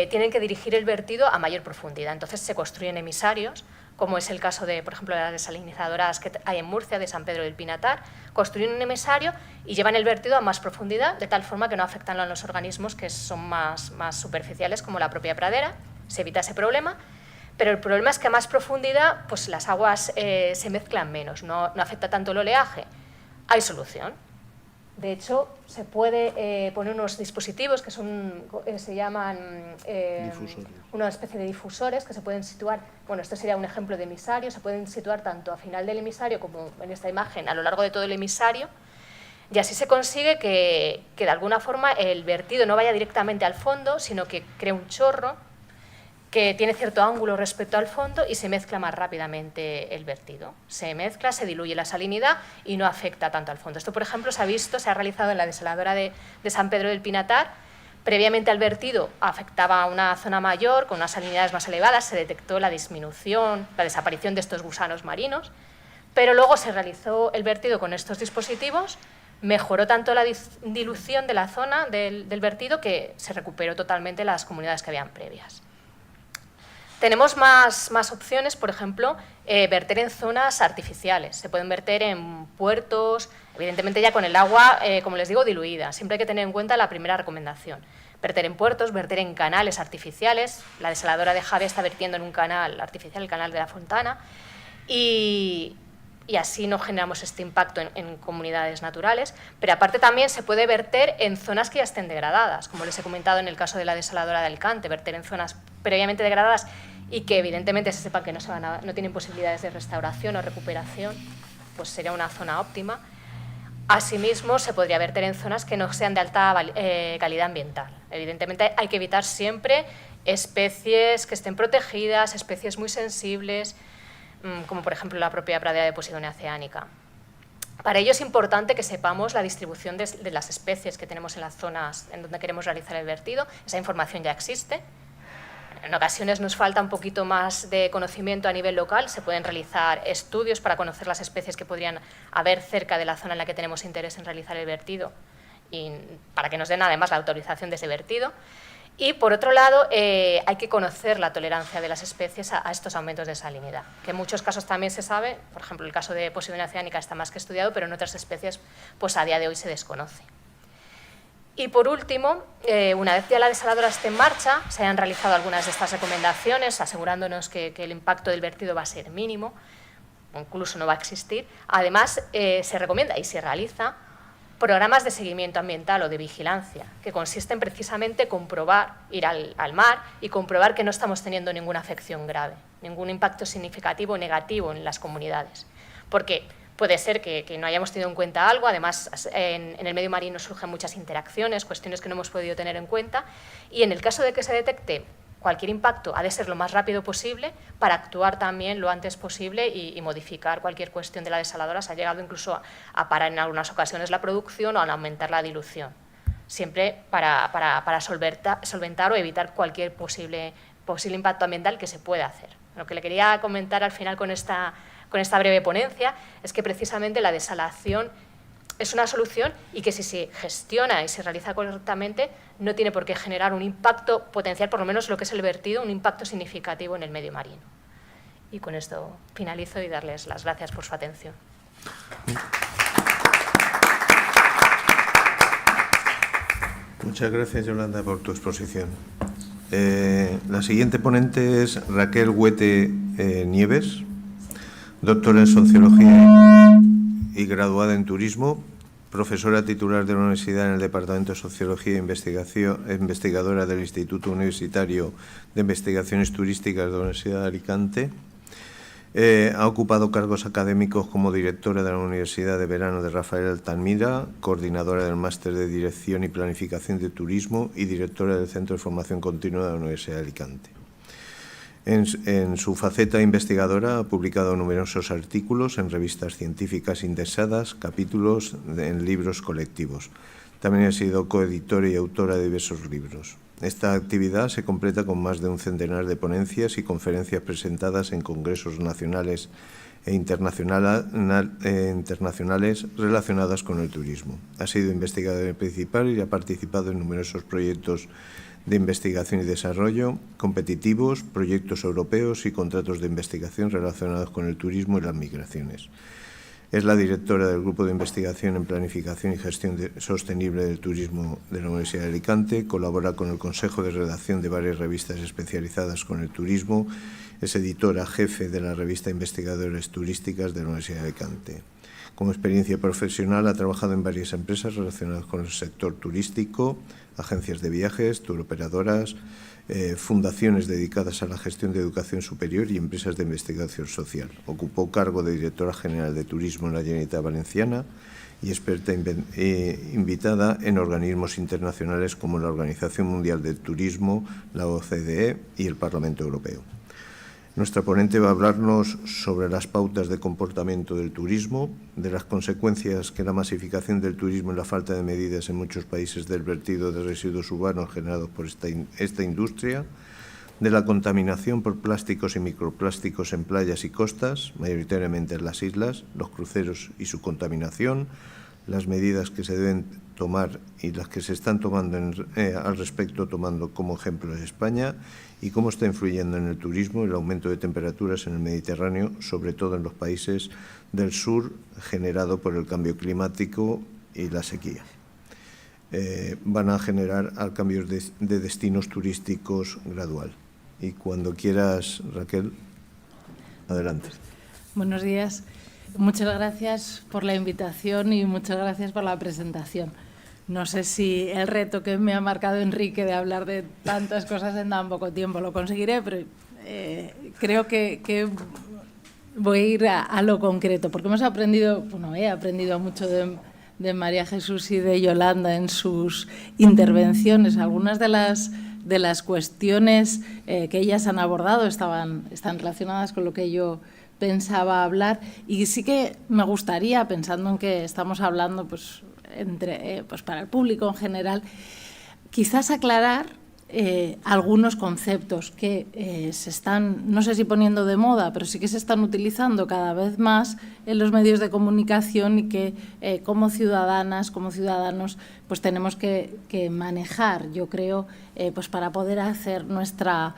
tienen que dirigir el vertido a mayor profundidad. Entonces se construyen emisarios como es el caso de, por ejemplo, de las desalinizadoras que hay en Murcia, de San Pedro del Pinatar, construyen un emisario y llevan el vertido a más profundidad, de tal forma que no afectan a los organismos que son más superficiales, como la propia pradera. Se evita ese problema, pero el problema es que a más profundidad pues las aguas se mezclan menos, no afecta tanto el oleaje. Hay solución. De hecho, se puede poner unos dispositivos que se llaman una especie de difusores que se pueden situar, bueno, esto sería un ejemplo de emisario, se pueden situar tanto a final del emisario como en esta imagen a lo largo de todo el emisario, y así se consigue que de alguna forma el vertido no vaya directamente al fondo, sino que cree un chorro que tiene cierto ángulo respecto al fondo y se mezcla más rápidamente el vertido. Se mezcla, se diluye la salinidad y no afecta tanto al fondo. Esto, por ejemplo, se ha realizado en la desaladora de San Pedro del Pinatar. Previamente al vertido afectaba a una zona mayor, con unas salinidades más elevadas, se detectó la disminución, la desaparición de estos gusanos marinos, pero luego se realizó el vertido con estos dispositivos, mejoró tanto la dilución de la zona del vertido que se recuperó totalmente las comunidades que habían previas. Tenemos más opciones, por ejemplo, verter en zonas artificiales. Se pueden verter en puertos, evidentemente ya con el agua, como les digo, diluida. Siempre hay que tener en cuenta la primera recomendación. Verter en puertos, verter en canales artificiales. La desaladora de Jave está vertiendo en un canal artificial, el canal de la Fontana, y así no generamos este impacto en comunidades naturales. Pero aparte también se puede verter en zonas que ya estén degradadas, como les he comentado en el caso de la desaladora de Alicante, verter en zonas previamente degradadas y que evidentemente se sepa que no tienen posibilidades de restauración o recuperación, pues sería una zona óptima. Asimismo, se podría verter en zonas que no sean de alta calidad ambiental. Evidentemente hay que evitar siempre especies que estén protegidas, especies muy sensibles, como por ejemplo la propia pradera de Posidonia oceanica. Para ello es importante que sepamos la distribución de las especies que tenemos en las zonas en donde queremos realizar el vertido. Esa información ya existe. En ocasiones nos falta un poquito más de conocimiento a nivel local. Se pueden realizar estudios para conocer las especies que podrían haber cerca de la zona en la que tenemos interés en realizar el vertido y para que nos den además la autorización de ese vertido. Y por otro lado, hay que conocer la tolerancia de las especies a estos aumentos de salinidad, que en muchos casos también se sabe, por ejemplo, el caso de Posidonia oceanica está más que estudiado, pero en otras especies pues a día de hoy se desconoce. Y por último, una vez ya la desaladora esté en marcha, se han realizado algunas de estas recomendaciones, asegurándonos que el impacto del vertido va a ser mínimo, o incluso no va a existir. Además, se recomienda y se realiza programas de seguimiento ambiental o de vigilancia, que consisten precisamente en comprobar, ir al mar y comprobar que no estamos teniendo ninguna afección grave, ningún impacto significativo o negativo en las comunidades. Porque puede ser que no hayamos tenido en cuenta algo, además en el medio marino surgen muchas interacciones, cuestiones que no hemos podido tener en cuenta, y en el caso de que se detecte cualquier impacto ha de ser lo más rápido posible para actuar también lo antes posible y modificar cualquier cuestión de la desaladora. Se ha llegado incluso a parar en algunas ocasiones la producción o a aumentar la dilución, siempre para solventar o evitar cualquier posible impacto ambiental que se pueda hacer. Lo que le quería comentar al final con esta breve ponencia es que precisamente la desalación es una solución y que si se gestiona y se realiza correctamente no tiene por qué generar un impacto potencial, por lo menos lo que es el vertido, un impacto significativo en el medio marino. Y con esto finalizo y darles las gracias por su atención. Muchas gracias, Yolanda, por tu exposición. La siguiente ponente es Raquel Huete Nieves, doctora en Sociología y graduada en Turismo, profesora titular de la Universidad en el Departamento de Sociología e investigadora del Instituto Universitario de Investigaciones Turísticas de la Universidad de Alicante. Ha ocupado cargos académicos como directora de la Universidad de Verano de Rafael Altamira, coordinadora del Máster de Dirección y Planificación de Turismo y directora del Centro de Formación Continua de la Universidad de Alicante. En su faceta investigadora ha publicado numerosos artículos en revistas científicas indexadas, capítulos en libros colectivos. También ha sido coeditora y autora de diversos libros. Esta actividad se completa con más de un centenar de ponencias y conferencias presentadas en congresos nacionales e internacionales relacionadas con el turismo. Ha sido investigadora principal y ha participado en numerosos proyectos de investigación y desarrollo, competitivos, proyectos europeos y contratos de investigación relacionados con el turismo y las migraciones. Es la directora del Grupo de Investigación en Planificación y Gestión Sostenible del Turismo de la Universidad de Alicante, colabora con el Consejo de Redacción de varias revistas especializadas con el turismo, es editora jefe de la revista Investigadores Turísticas de la Universidad de Alicante. Como experiencia profesional ha trabajado en varias empresas relacionadas con el sector turístico, agencias de viajes, touroperadoras, fundaciones dedicadas a la gestión de educación superior y empresas de investigación social. Ocupó cargo de directora general de turismo en la Generalitat Valenciana y experta invitada en organismos internacionales como la Organización Mundial del Turismo, la OCDE y el Parlamento Europeo. Nuestra ponente va a hablarnos sobre las pautas de comportamiento del turismo, de las consecuencias que la masificación del turismo y la falta de medidas en muchos países del vertido de residuos urbanos generados por esta industria, de la contaminación por plásticos y microplásticos en playas y costas, mayoritariamente en las islas, los cruceros y su contaminación, las medidas que se deben tomar y las que se están tomando al respecto, tomando como ejemplo España, y cómo está influyendo en el turismo el aumento de temperaturas en el Mediterráneo, sobre todo en los países del sur, generado por el cambio climático y la sequía. Van a generar cambios de destinos turísticos gradual. Y cuando quieras, Raquel, adelante. Buenos días. Muchas gracias por la invitación y muchas gracias por la presentación. No sé si el reto que me ha marcado Enrique de hablar de tantas cosas en tan poco tiempo lo conseguiré, pero creo que voy a ir a lo concreto, porque hemos aprendido, bueno, he aprendido mucho de María Jesús y de Yolanda en sus intervenciones. Algunas de las cuestiones que ellas han abordado están relacionadas con lo que yo pensaba hablar, y sí que me gustaría, pensando en que estamos hablando pues para el público en general, quizás aclarar algunos conceptos que se están, no sé si poniendo de moda, pero sí que se están utilizando cada vez más en los medios de comunicación y que como ciudadanas, como ciudadanos, pues tenemos que manejar, yo creo, pues para poder hacer nuestra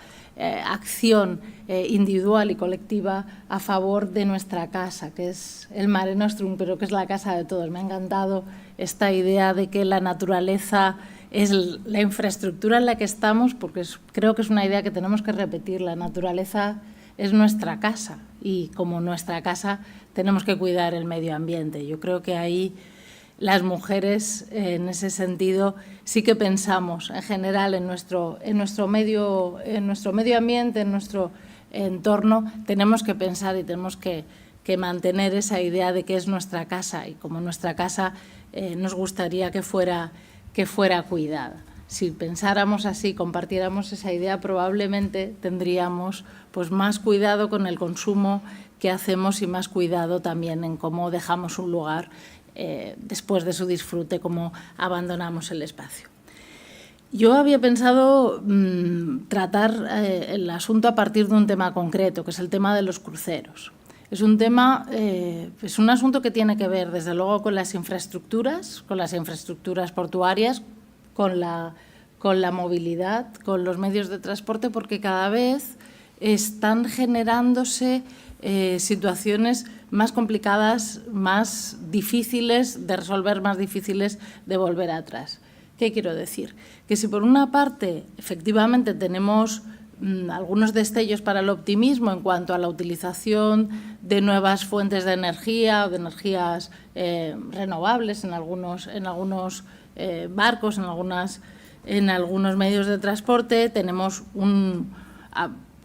acción individual y colectiva a favor de nuestra casa, que es el Mare Nostrum, pero que es la casa de todos. Me ha encantado esta idea de que la naturaleza es la infraestructura en la que estamos, porque creo que es una idea que tenemos que repetir. La naturaleza es nuestra casa y como nuestra casa tenemos que cuidar el medio ambiente. Yo creo que ahí las mujeres, en ese sentido, sí que pensamos en general en nuestro medio ambiente, en nuestro entorno. Tenemos que pensar y tenemos que mantener esa idea de que es nuestra casa y como nuestra casa nos gustaría que fuera cuidada. Si pensáramos así, compartiéramos esa idea, probablemente tendríamos pues más cuidado con el consumo que hacemos y más cuidado también en cómo dejamos un lugar después de su disfrute, cómo abandonamos el espacio. Yo había pensado tratar el asunto a partir de un tema concreto, que es el tema de los cruceros. Es un tema, es un asunto que tiene que ver, desde luego, con las infraestructuras portuarias, con la movilidad, con los medios de transporte, porque cada vez están generándose situaciones más complicadas, más difíciles de resolver, más difíciles de volver atrás. ¿Qué quiero decir? Que si por una parte efectivamente tenemos algunos destellos para el optimismo en cuanto a la utilización de nuevas fuentes de energía o de energías renovables en algunos barcos, en algunos medios de transporte, tenemos un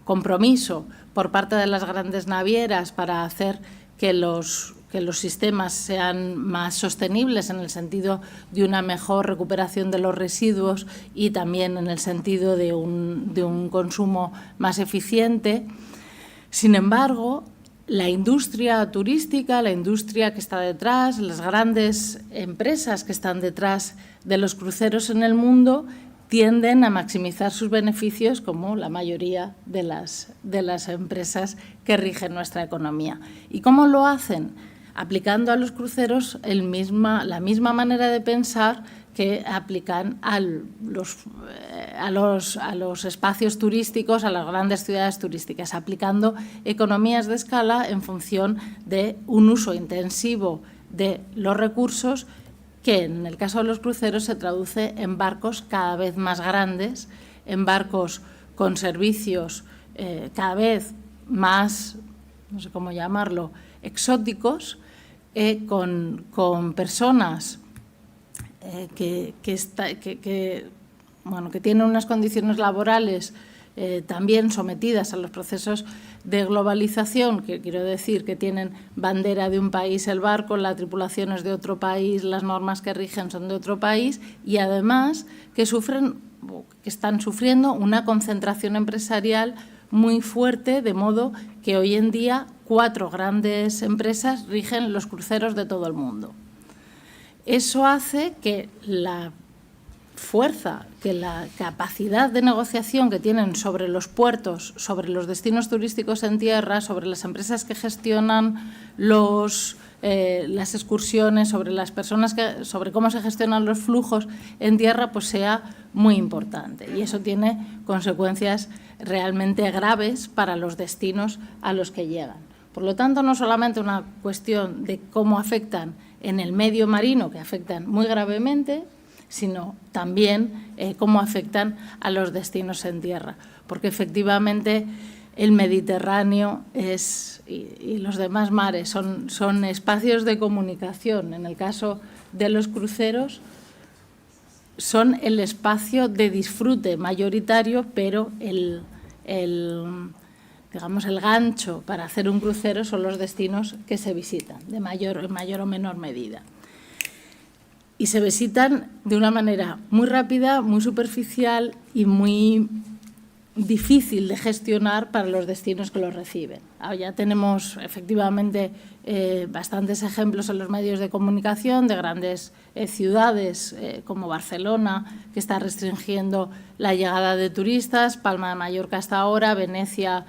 compromiso por parte de las grandes navieras para hacer que los sistemas sean más sostenibles en el sentido de una mejor recuperación de los residuos y también en el sentido de un consumo más eficiente. Sin embargo, la industria turística, la industria que está detrás, las grandes empresas que están detrás de los cruceros en el mundo tienden a maximizar sus beneficios como la mayoría de las empresas que rigen nuestra economía. ¿Y cómo lo hacen? Aplicando a los cruceros la misma manera de pensar que aplican a los a los espacios turísticos, a las grandes ciudades turísticas, aplicando economías de escala en función de un uso intensivo de los recursos, que en el caso de los cruceros se traduce en barcos cada vez más grandes, en barcos con servicios cada vez más, no sé cómo llamarlo, exóticos, con personas que tienen unas condiciones laborales también sometidas a los procesos de globalización, que quiero decir que tienen bandera de un país el barco, la tripulación es de otro país, las normas que rigen son de otro país, y además que están sufriendo una concentración empresarial muy fuerte, de modo que hoy en día 4 grandes empresas rigen los cruceros de todo el mundo. Eso hace que la fuerza, que la capacidad de negociación que tienen sobre los puertos, sobre los destinos turísticos en tierra, sobre las empresas que gestionan las excursiones, sobre las personas sobre cómo se gestionan los flujos en tierra, pues sea muy importante. Y eso tiene consecuencias realmente graves para los destinos a los que llegan. Por lo tanto, no solamente una cuestión de cómo afectan en el medio marino, que afectan muy gravemente, sino también cómo afectan a los destinos en tierra, porque efectivamente el Mediterráneo y los demás mares son espacios de comunicación. En el caso de los cruceros son el espacio de disfrute mayoritario, pero el gancho para hacer un crucero son los destinos que se visitan, en mayor o menor medida. Y se visitan de una manera muy rápida, muy superficial y muy difícil de gestionar para los destinos que los reciben. Ya tenemos efectivamente bastantes ejemplos en los medios de comunicación de grandes ciudades como Barcelona, que está restringiendo la llegada de turistas, Palma de Mallorca hasta ahora, Venecia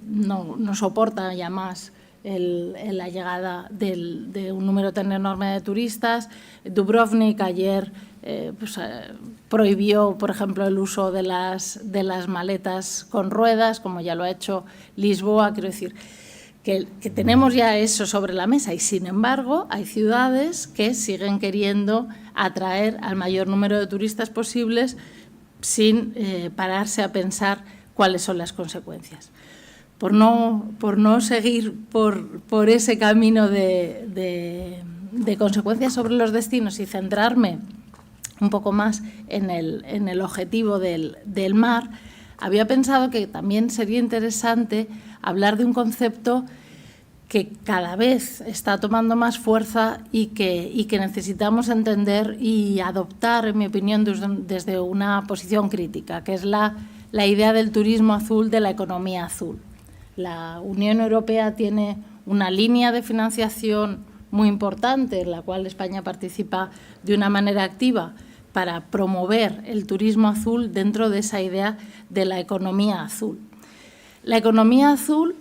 no soporta ya más la llegada de un número tan enorme de turistas. Dubrovnik ayer prohibió, por ejemplo, el uso de las maletas con ruedas, como ya lo ha hecho Lisboa. Quiero decir que tenemos ya eso sobre la mesa y, sin embargo, hay ciudades que siguen queriendo atraer al mayor número de turistas posibles sin pararse a pensar cuáles son las consecuencias. Por no seguir por ese camino de consecuencias sobre los destinos y centrarme un poco más en el objetivo del mar, había pensado que también sería interesante hablar de un concepto que cada vez está tomando más fuerza y que necesitamos entender y adoptar, en mi opinión, desde una posición crítica, que es la idea del turismo azul, de la economía azul. La Unión Europea tiene una línea de financiación muy importante, en la cual España participa de una manera activa para promover el turismo azul dentro de esa idea de la economía azul. La economía azul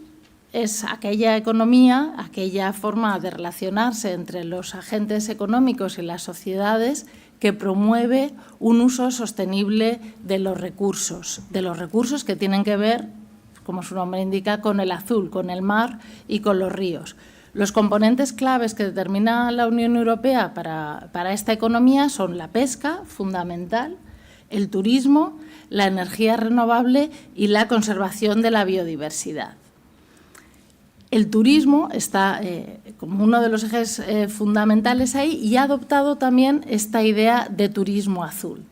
es aquella economía, aquella forma de relacionarse entre los agentes económicos y las sociedades que promueve un uso sostenible de los recursos que tienen que ver, como su nombre indica, con el azul, con el mar y con los ríos. Los componentes claves que determina la Unión Europea para esta economía son la pesca, fundamental, el turismo, la energía renovable y la conservación de la biodiversidad. El turismo está como uno de los ejes fundamentales ahí y ha adoptado también esta idea de turismo azul.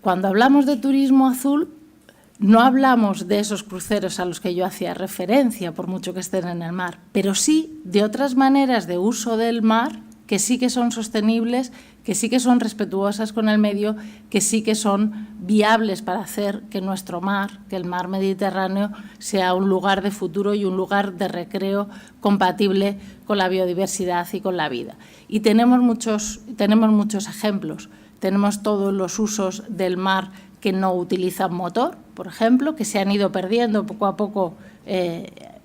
Cuando hablamos de turismo azul, no hablamos de esos cruceros a los que yo hacía referencia, por mucho que estén en el mar, pero sí de otras maneras de uso del mar que sí que son sostenibles, que sí que son respetuosas con el medio, que sí que son viables para hacer que nuestro mar, que el mar Mediterráneo, sea un lugar de futuro y un lugar de recreo compatible con la biodiversidad y con la vida. Y tenemos muchos ejemplos. Tenemos todos los usos del mar que no utilizan motor, por ejemplo, que se han ido perdiendo poco a poco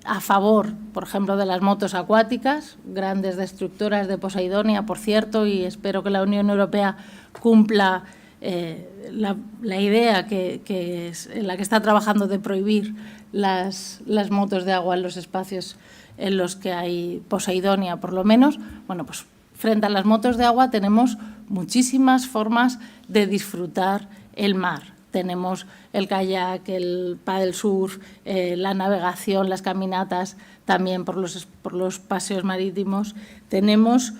a favor, por ejemplo, de las motos acuáticas, grandes destructoras de Poseidonia, por cierto, y espero que la Unión Europea cumpla la idea que es en la que está trabajando de prohibir las motos de agua en los espacios en los que hay poseidonia, por lo menos. Bueno, pues frente a las motos de agua tenemos muchísimas formas de disfrutar el mar. Tenemos el kayak, el paddle surf, la navegación, las caminatas, también por los paseos marítimos. Tenemos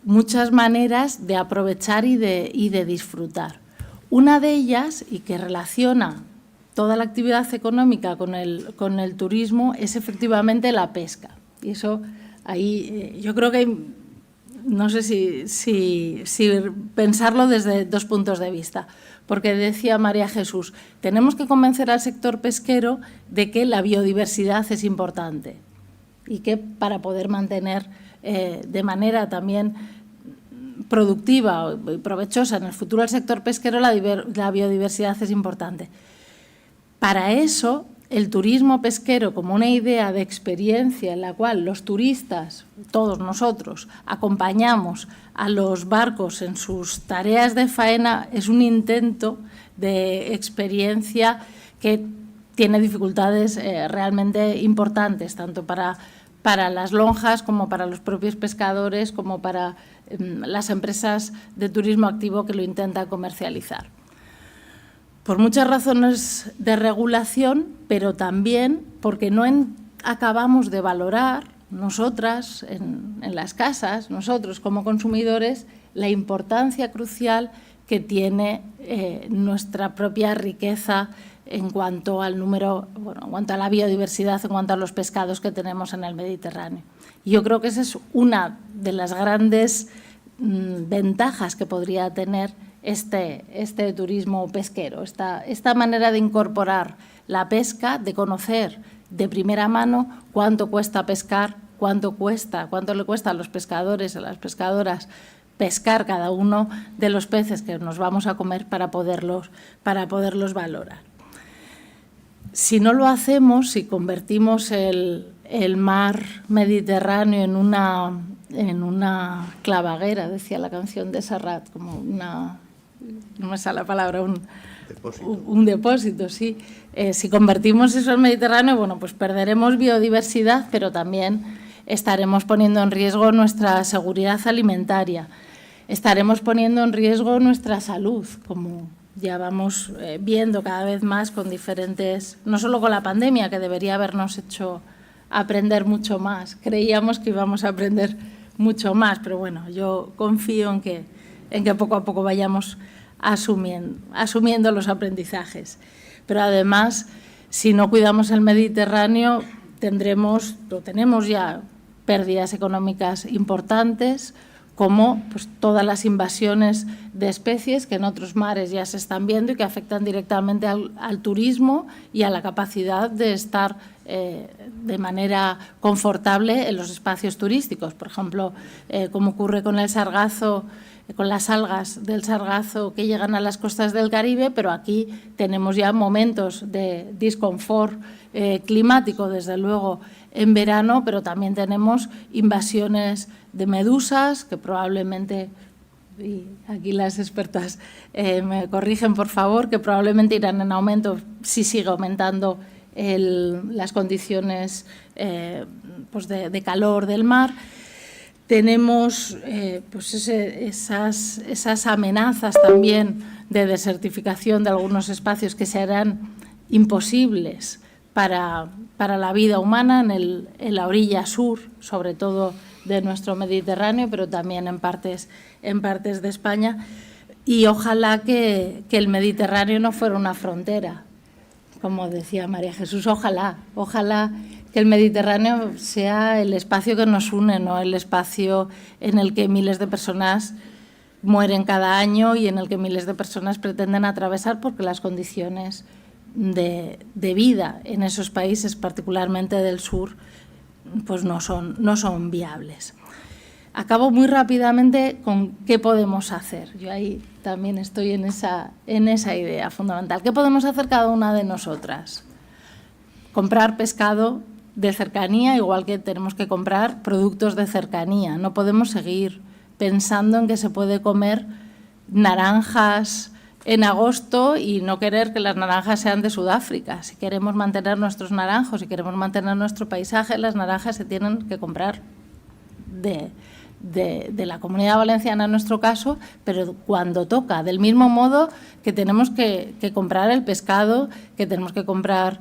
muchas maneras de aprovechar y de disfrutar. Una de ellas, y que relaciona toda la actividad económica con el turismo, es efectivamente la pesca. Y eso ahí yo creo que no sé si pensarlo desde dos puntos de vista, porque decía María Jesús, tenemos que convencer al sector pesquero de que la biodiversidad es importante y que para poder mantener de manera también productiva y provechosa en el futuro el sector pesquero, la biodiversidad es importante. Para eso, el turismo pesquero como una idea de experiencia en la cual los turistas, todos nosotros, acompañamos a los barcos en sus tareas de faena, es un intento de experiencia que tiene dificultades realmente importantes, tanto para las lonjas como para los propios pescadores, como para las empresas de turismo activo que lo intentan comercializar. Por muchas razones de regulación, pero también porque no acabamos de valorar nosotras en las casas, nosotros como consumidores, la importancia crucial que tiene nuestra propia riqueza en cuanto al número, bueno, en cuanto a la biodiversidad, en cuanto a los pescados que tenemos en el Mediterráneo. Y yo creo que esa es una de las grandes ventajas que podría tener este turismo pesquero, esta manera de incorporar la pesca, de conocer de primera mano cuánto cuesta pescar, cuánto le cuesta a los pescadores, a las pescadoras pescar cada uno de los peces que nos vamos a comer para poderlos valorar. Si no lo hacemos, si convertimos el mar Mediterráneo en una clavaguera, decía la canción de Serrat, como una, no me sale la palabra, un depósito, sí. Si convertimos eso en Mediterráneo, bueno, pues perderemos biodiversidad, pero también estaremos poniendo en riesgo nuestra seguridad alimentaria, estaremos poniendo en riesgo nuestra salud, como ya vamos viendo cada vez más con diferentes, no solo con la pandemia, que debería habernos hecho aprender mucho más. Creíamos que íbamos a aprender mucho más, pero bueno, yo confío en que poco a poco vayamos asumiendo los aprendizajes. Pero además, si no cuidamos el Mediterráneo, tenemos ya pérdidas económicas importantes, como pues, todas las invasiones de especies que en otros mares ya se están viendo y que afectan directamente al turismo y a la capacidad de estar de manera confortable en los espacios turísticos. Por ejemplo, como ocurre con el sargazo, con las algas del sargazo que llegan a las costas del Caribe, pero aquí tenemos ya momentos de disconfort climático, desde luego, en verano, pero también tenemos invasiones de medusas que probablemente, y aquí las expertas me corrigen por favor, que probablemente irán en aumento si sigue aumentando las condiciones pues de calor del mar. Tenemos pues esas amenazas también de desertificación de algunos espacios que se harán imposibles para la vida humana en la orilla sur, sobre todo de nuestro Mediterráneo, pero también en partes de España. Y ojalá que el Mediterráneo no fuera una frontera, como decía María Jesús, ojalá que el Mediterráneo sea el espacio que nos une, no el espacio en el que miles de personas mueren cada año y en el que miles de personas pretenden atravesar porque las condiciones de vida en esos países, particularmente del sur, pues no son viables. Acabo muy rápidamente con qué podemos hacer. Yo ahí también estoy en esa idea fundamental. ¿Qué podemos hacer cada una de nosotras? Comprar pescado de cercanía, igual que tenemos que comprar productos de cercanía. No podemos seguir pensando en que se puede comer naranjas en agosto y no querer que las naranjas sean de Sudáfrica. Si queremos mantener nuestros naranjos, si queremos mantener nuestro paisaje, las naranjas se tienen que comprar de la Comunidad Valenciana en nuestro caso, pero cuando toca, del mismo modo que tenemos que comprar el pescado, que tenemos que comprar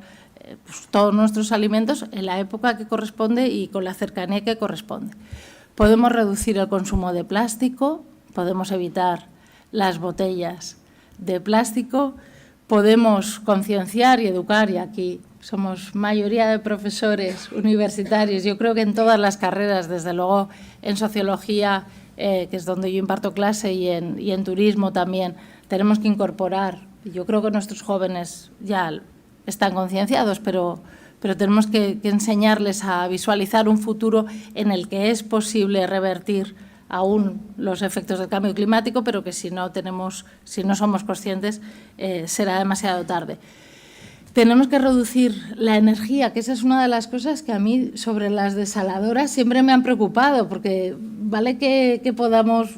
pues, todos nuestros alimentos en la época que corresponde y con la cercanía que corresponde. Podemos reducir el consumo de plástico, podemos evitar las botellas de plástico, podemos concienciar y educar, y aquí somos mayoría de profesores universitarios, yo creo que en todas las carreras, desde luego en sociología, que es donde yo imparto clase, y en turismo también, tenemos que incorporar, yo creo que nuestros jóvenes ya están concienciados, pero tenemos que enseñarles a visualizar un futuro en el que es posible revertir aún los efectos del cambio climático, pero que si no somos conscientes, será demasiado tarde. Tenemos que reducir la energía, que esa es una de las cosas que a mí sobre las desaladoras siempre me han preocupado, porque vale que podamos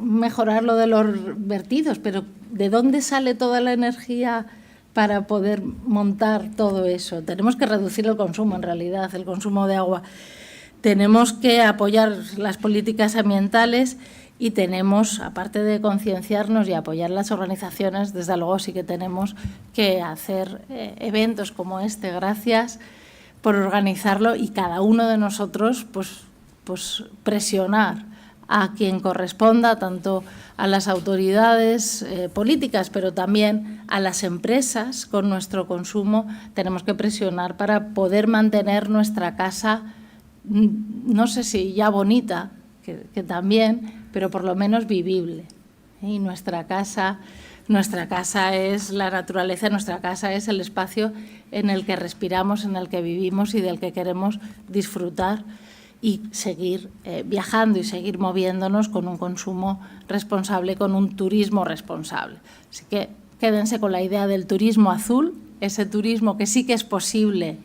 mejorar lo de los vertidos, pero ¿de dónde sale toda la energía para poder montar todo eso? Tenemos que reducir el consumo, en realidad, el consumo de agua. Tenemos que apoyar las políticas ambientales y tenemos, aparte de concienciarnos y apoyar las organizaciones, desde luego sí que tenemos que hacer eventos como este. Gracias por organizarlo y cada uno de nosotros pues presionar a quien corresponda, tanto a las autoridades políticas, pero también a las empresas con nuestro consumo. Tenemos que presionar para poder mantener nuestra casa, no sé si ya bonita, que también, pero por lo menos vivible. Y nuestra casa es la naturaleza, nuestra casa es el espacio en el que respiramos, en el que vivimos y del que queremos disfrutar y seguir viajando y seguir moviéndonos con un consumo responsable, con un turismo responsable. Así que quédense con la idea del turismo azul, ese turismo que sí que es posible,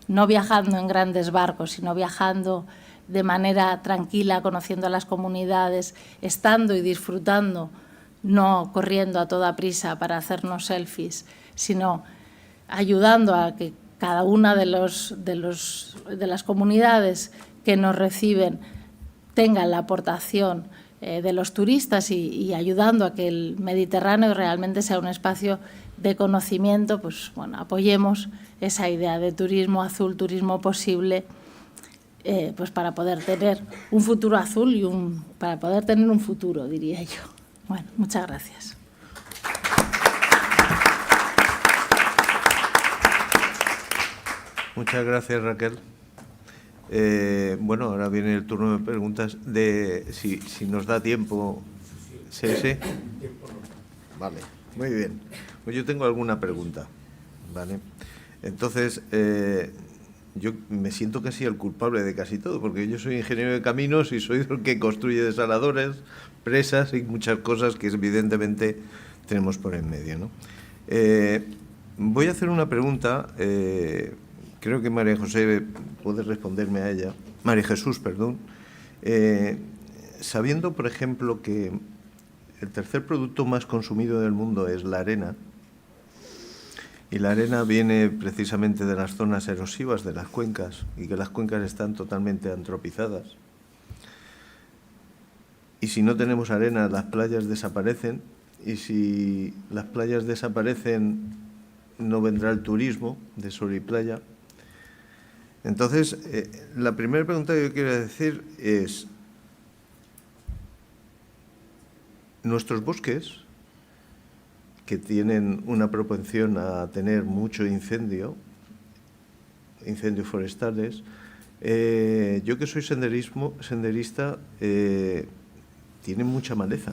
no viajando en grandes barcos, sino viajando de manera tranquila, conociendo a las comunidades, estando y disfrutando, no corriendo a toda prisa para hacernos selfies, sino ayudando a que cada una de las comunidades que nos reciben tengan la aportación de los turistas y ayudando a que el Mediterráneo realmente sea un espacio de conocimiento, pues bueno, apoyemos esa idea de turismo azul, turismo posible, pues para poder tener un futuro azul y para poder tener un futuro, diría yo. Bueno, muchas gracias. Muchas gracias, Raquel. Bueno, ahora viene el turno de preguntas de si nos da tiempo. ¿Sí? Vale, muy bien. Pues yo tengo alguna pregunta, ¿vale? Entonces, yo me siento casi el culpable de casi todo, porque yo soy ingeniero de caminos y soy el que construye desaladores, presas y muchas cosas que evidentemente tenemos por en medio, ¿no? Voy a hacer una pregunta. Creo que María José puede responderme a ella. María Jesús, perdón. Sabiendo, por ejemplo, que el tercer producto más consumido del mundo es la arena, y la arena viene precisamente de las zonas erosivas de las cuencas, y que las cuencas están totalmente antropizadas. Y si no tenemos arena, las playas desaparecen, y si las playas desaparecen, no vendrá el turismo de sol y playa. Entonces, la primera pregunta que yo quiero decir es, nuestros bosques, que tienen una propensión a tener mucho incendios forestales, yo que soy senderista, tienen mucha maleza,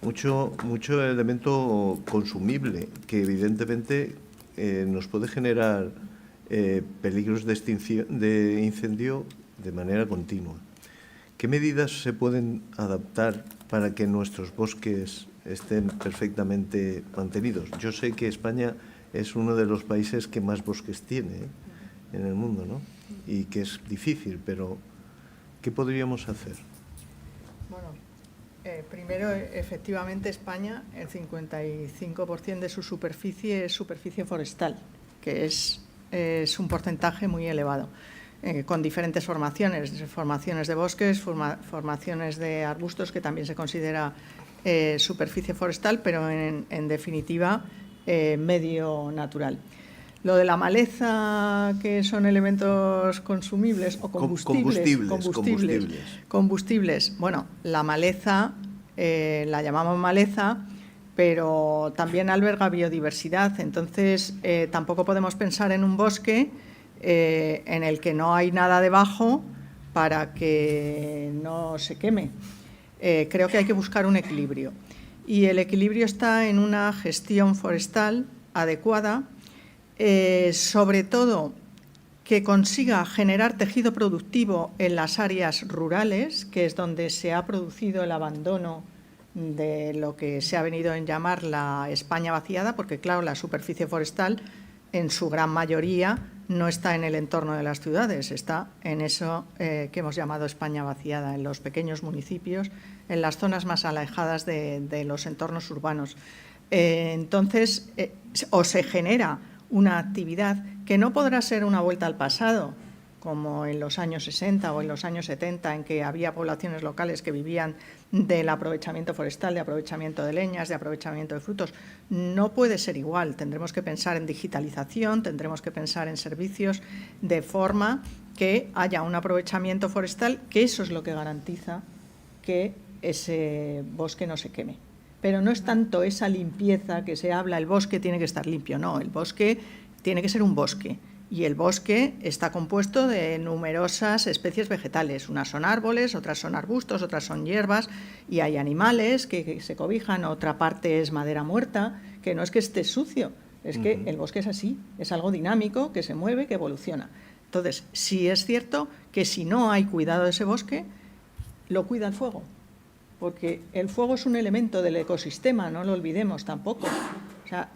mucho elemento consumible, que evidentemente nos puede generar peligros de incendio de manera continua. ¿Qué medidas se pueden adaptar para que nuestros bosques estén perfectamente mantenidos? Yo sé que España es uno de los países que más bosques tiene en el mundo, ¿no? Y que es difícil, pero ¿qué podríamos hacer? Bueno, Primero, efectivamente, España, el 55% de su superficie es superficie forestal, que es un porcentaje muy elevado, con diferentes formaciones de bosques, formaciones de arbustos, que también se considera superficie forestal, pero en definitiva medio natural. Lo de la maleza, que son elementos consumibles o combustibles. Bueno, la maleza la llamamos maleza, pero también alberga biodiversidad. Entonces, tampoco podemos pensar en un bosque en el que no hay nada debajo para que no se queme. Creo que hay que buscar un equilibrio. Y el equilibrio está en una gestión forestal adecuada, sobre todo que consiga generar tejido productivo en las áreas rurales, que es donde se ha producido el abandono de lo que se ha venido a llamar la España vaciada, porque claro, la superficie forestal en su gran mayoría no está en el entorno de las ciudades, está en eso que hemos llamado España vaciada, en los pequeños municipios, en las zonas más alejadas de los entornos urbanos. Entonces, o se genera una actividad que no podrá ser una vuelta al pasado, como en los años 60 o en los años 70, en que había poblaciones locales que vivían del aprovechamiento forestal, de aprovechamiento de leñas, de aprovechamiento de frutos. No puede ser igual. Tendremos que pensar en digitalización, tendremos que pensar en servicios, de forma que haya un aprovechamiento forestal, que eso es lo que garantiza que ese bosque no se queme. Pero no es tanto esa limpieza que se habla, el bosque tiene que estar limpio, no, el bosque tiene que ser un bosque. Y el bosque está compuesto de numerosas especies vegetales. Unas son árboles, otras son arbustos, otras son hierbas, y hay animales que se cobijan, otra parte es madera muerta, que no es que esté sucio, es que el bosque es así, es algo dinámico, que se mueve, que evoluciona. Entonces, sí es cierto que si no hay cuidado de ese bosque, lo cuida el fuego, porque el fuego es un elemento del ecosistema, no lo olvidemos tampoco. O sea,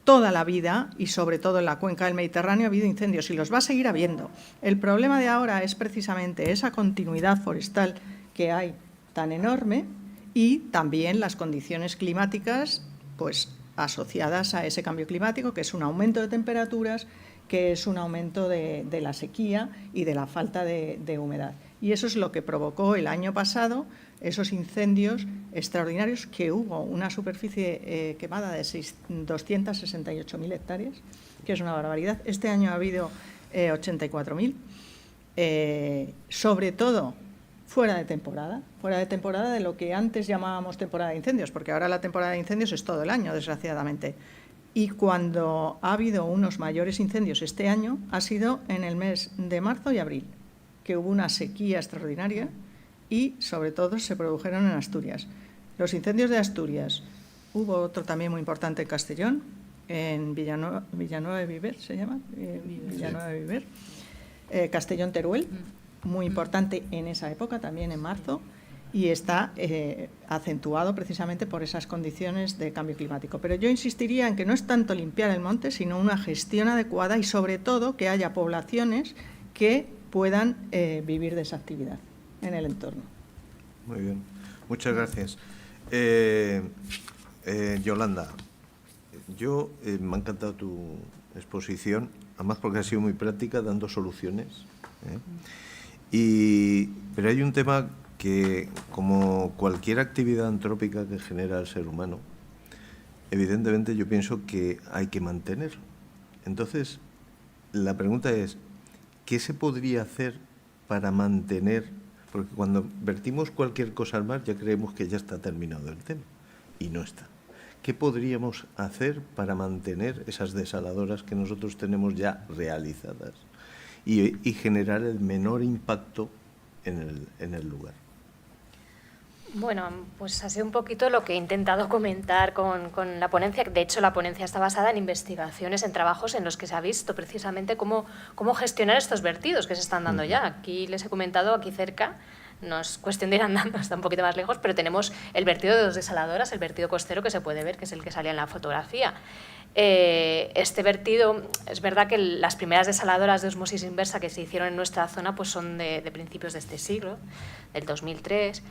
toda la vida, y sobre todo en la cuenca del Mediterráneo, ha habido incendios y los va a seguir habiendo. El problema de ahora es precisamente esa continuidad forestal que hay tan enorme, y también las condiciones climáticas pues asociadas a ese cambio climático, que es un aumento de temperaturas, que es un aumento de la sequía y de la falta de humedad. Y eso es lo que provocó el año pasado esos incendios extraordinarios, que hubo una superficie quemada de 268.000 hectáreas, que es una barbaridad. Este año ha habido 84.000, sobre todo fuera de temporada de lo que antes llamábamos temporada de incendios, porque ahora la temporada de incendios es todo el año, desgraciadamente. Y cuando ha habido unos mayores incendios este año, ha sido en el mes de marzo y abril, que hubo una sequía extraordinaria, y sobre todo se produjeron en Asturias. Los incendios de Asturias, hubo otro también muy importante en Castellón, en Villanueva de Viver, se llama, Villanueva de Viver, Castellón-Teruel, muy importante en esa época, también en marzo, y está acentuado precisamente por esas condiciones de cambio climático. Pero yo insistiría en que no es tanto limpiar el monte, sino una gestión adecuada, y sobre todo que haya poblaciones que puedan vivir de esa actividad en el entorno. Muy bien, muchas gracias. Yolanda, me ha encantado tu exposición, además porque ha sido muy práctica, dando soluciones. Pero hay un tema que, como cualquier actividad antrópica que genera el ser humano, evidentemente yo pienso que hay que mantener. Entonces, la pregunta es, ¿qué se podría hacer para mantener? Porque cuando vertimos cualquier cosa al mar ya creemos que ya está terminado el tema, y no está. ¿Qué podríamos hacer para mantener esas desaladoras que nosotros tenemos ya realizadas y generar el menor impacto en el lugar? Bueno, pues ha sido un poquito lo que he intentado comentar con la ponencia. De hecho, la ponencia está basada en investigaciones, en trabajos en los que se ha visto precisamente cómo gestionar estos vertidos que se están dando ya. Aquí les he comentado, aquí cerca, no es cuestión de ir andando, está un poquito más lejos, pero tenemos el vertido de 2 desaladoras, el vertido costero, que se puede ver, que es el que salía en la fotografía. Este vertido, es verdad que las primeras desaladoras de osmosis inversa que se hicieron en nuestra zona pues son de principios de este siglo, del 2003,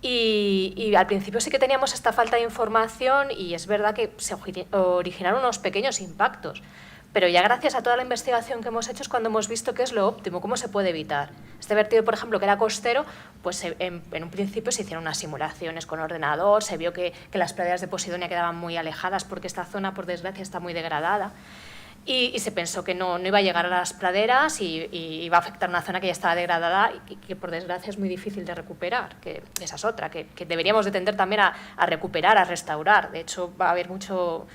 Y al principio sí que teníamos esta falta de información y es verdad que se originaron unos pequeños impactos. Pero ya gracias a toda la investigación que hemos hecho es cuando hemos visto qué es lo óptimo, cómo se puede evitar. Este vertido, por ejemplo, que era costero, pues en un principio se hicieron unas simulaciones con ordenador, se vio que las praderas de Posidonia quedaban muy alejadas porque esta zona, por desgracia, está muy degradada. Y se pensó que no iba a llegar a las praderas y iba a afectar una zona que ya estaba degradada y que por desgracia es muy difícil de recuperar, que esa es otra, que deberíamos de tender también a recuperar, a restaurar. De hecho, va a haber mucho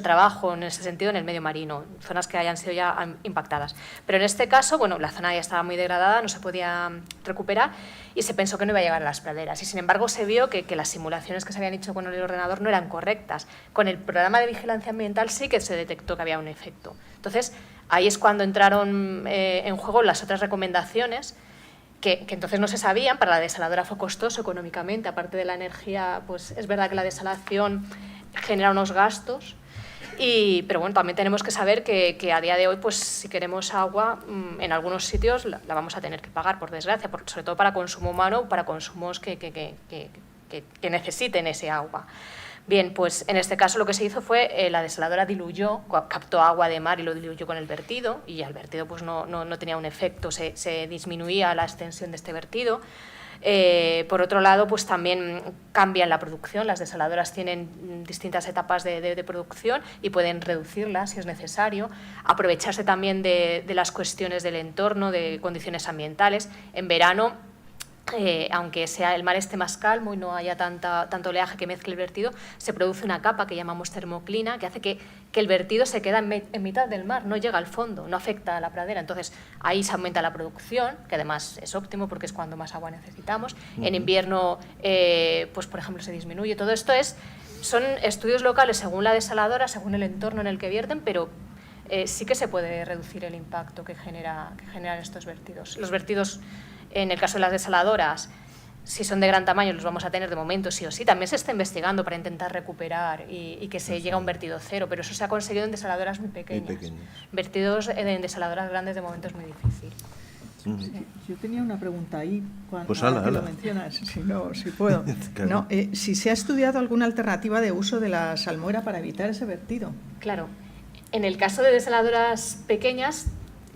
trabajo en ese sentido en el medio marino, zonas que hayan sido ya impactadas. Pero en este caso, bueno, la zona ya estaba muy degradada, no se podía recuperar y se pensó que no iba a llegar a las praderas. Y sin embargo se vio que las simulaciones que se habían hecho con el ordenador no eran correctas. Con el programa de vigilancia ambiental sí que se detectó que había un efecto. Entonces, ahí es cuando entraron en juego las otras recomendaciones que entonces no se sabían. Para la desaladora fue costoso económicamente, aparte de la energía, pues es verdad que la desalación genera unos gastos, pero bueno, también tenemos que saber que a día de hoy, pues si queremos agua, en algunos sitios la vamos a tener que pagar, por desgracia, sobre todo para consumo humano, para consumos que necesiten ese agua. Bien, pues en este caso lo que se hizo fue la desaladora diluyó, captó agua de mar y lo diluyó con el vertido, y el vertido pues no tenía un efecto, se disminuía la extensión de este vertido. Por otro lado, pues también cambian la producción. Las desaladoras tienen distintas etapas de producción y pueden reducirlas si es necesario, aprovecharse también de las cuestiones del entorno, de condiciones ambientales. En verano, aunque el mar esté más calmo y no haya tanto oleaje que mezcle el vertido, se produce una capa que llamamos termoclina, que hace que el vertido se queda en mitad del mar, no llega al fondo, no afecta a la pradera. Entonces ahí se aumenta la producción, que además es óptimo porque es cuando más agua necesitamos. En invierno, pues por ejemplo, se disminuye. Todo esto son estudios locales según la desaladora, según el entorno en el que vierten, pero sí que se puede reducir el impacto que generan estos vertidos. Los vertidos, en el caso de las desaladoras, si son de gran tamaño, los vamos a tener de momento sí o sí. También se está investigando para intentar recuperar y que se llegue a un vertido cero, pero eso se ha conseguido en desaladoras muy pequeñas. Vertidos en desaladoras grandes de momento es muy difícil. Sí, yo tenía una pregunta ahí cuando pues lo mencionas, si puedo. Claro. No, si se ha estudiado alguna alternativa de uso de la salmuera para evitar ese vertido. Claro. En el caso de desaladoras pequeñas,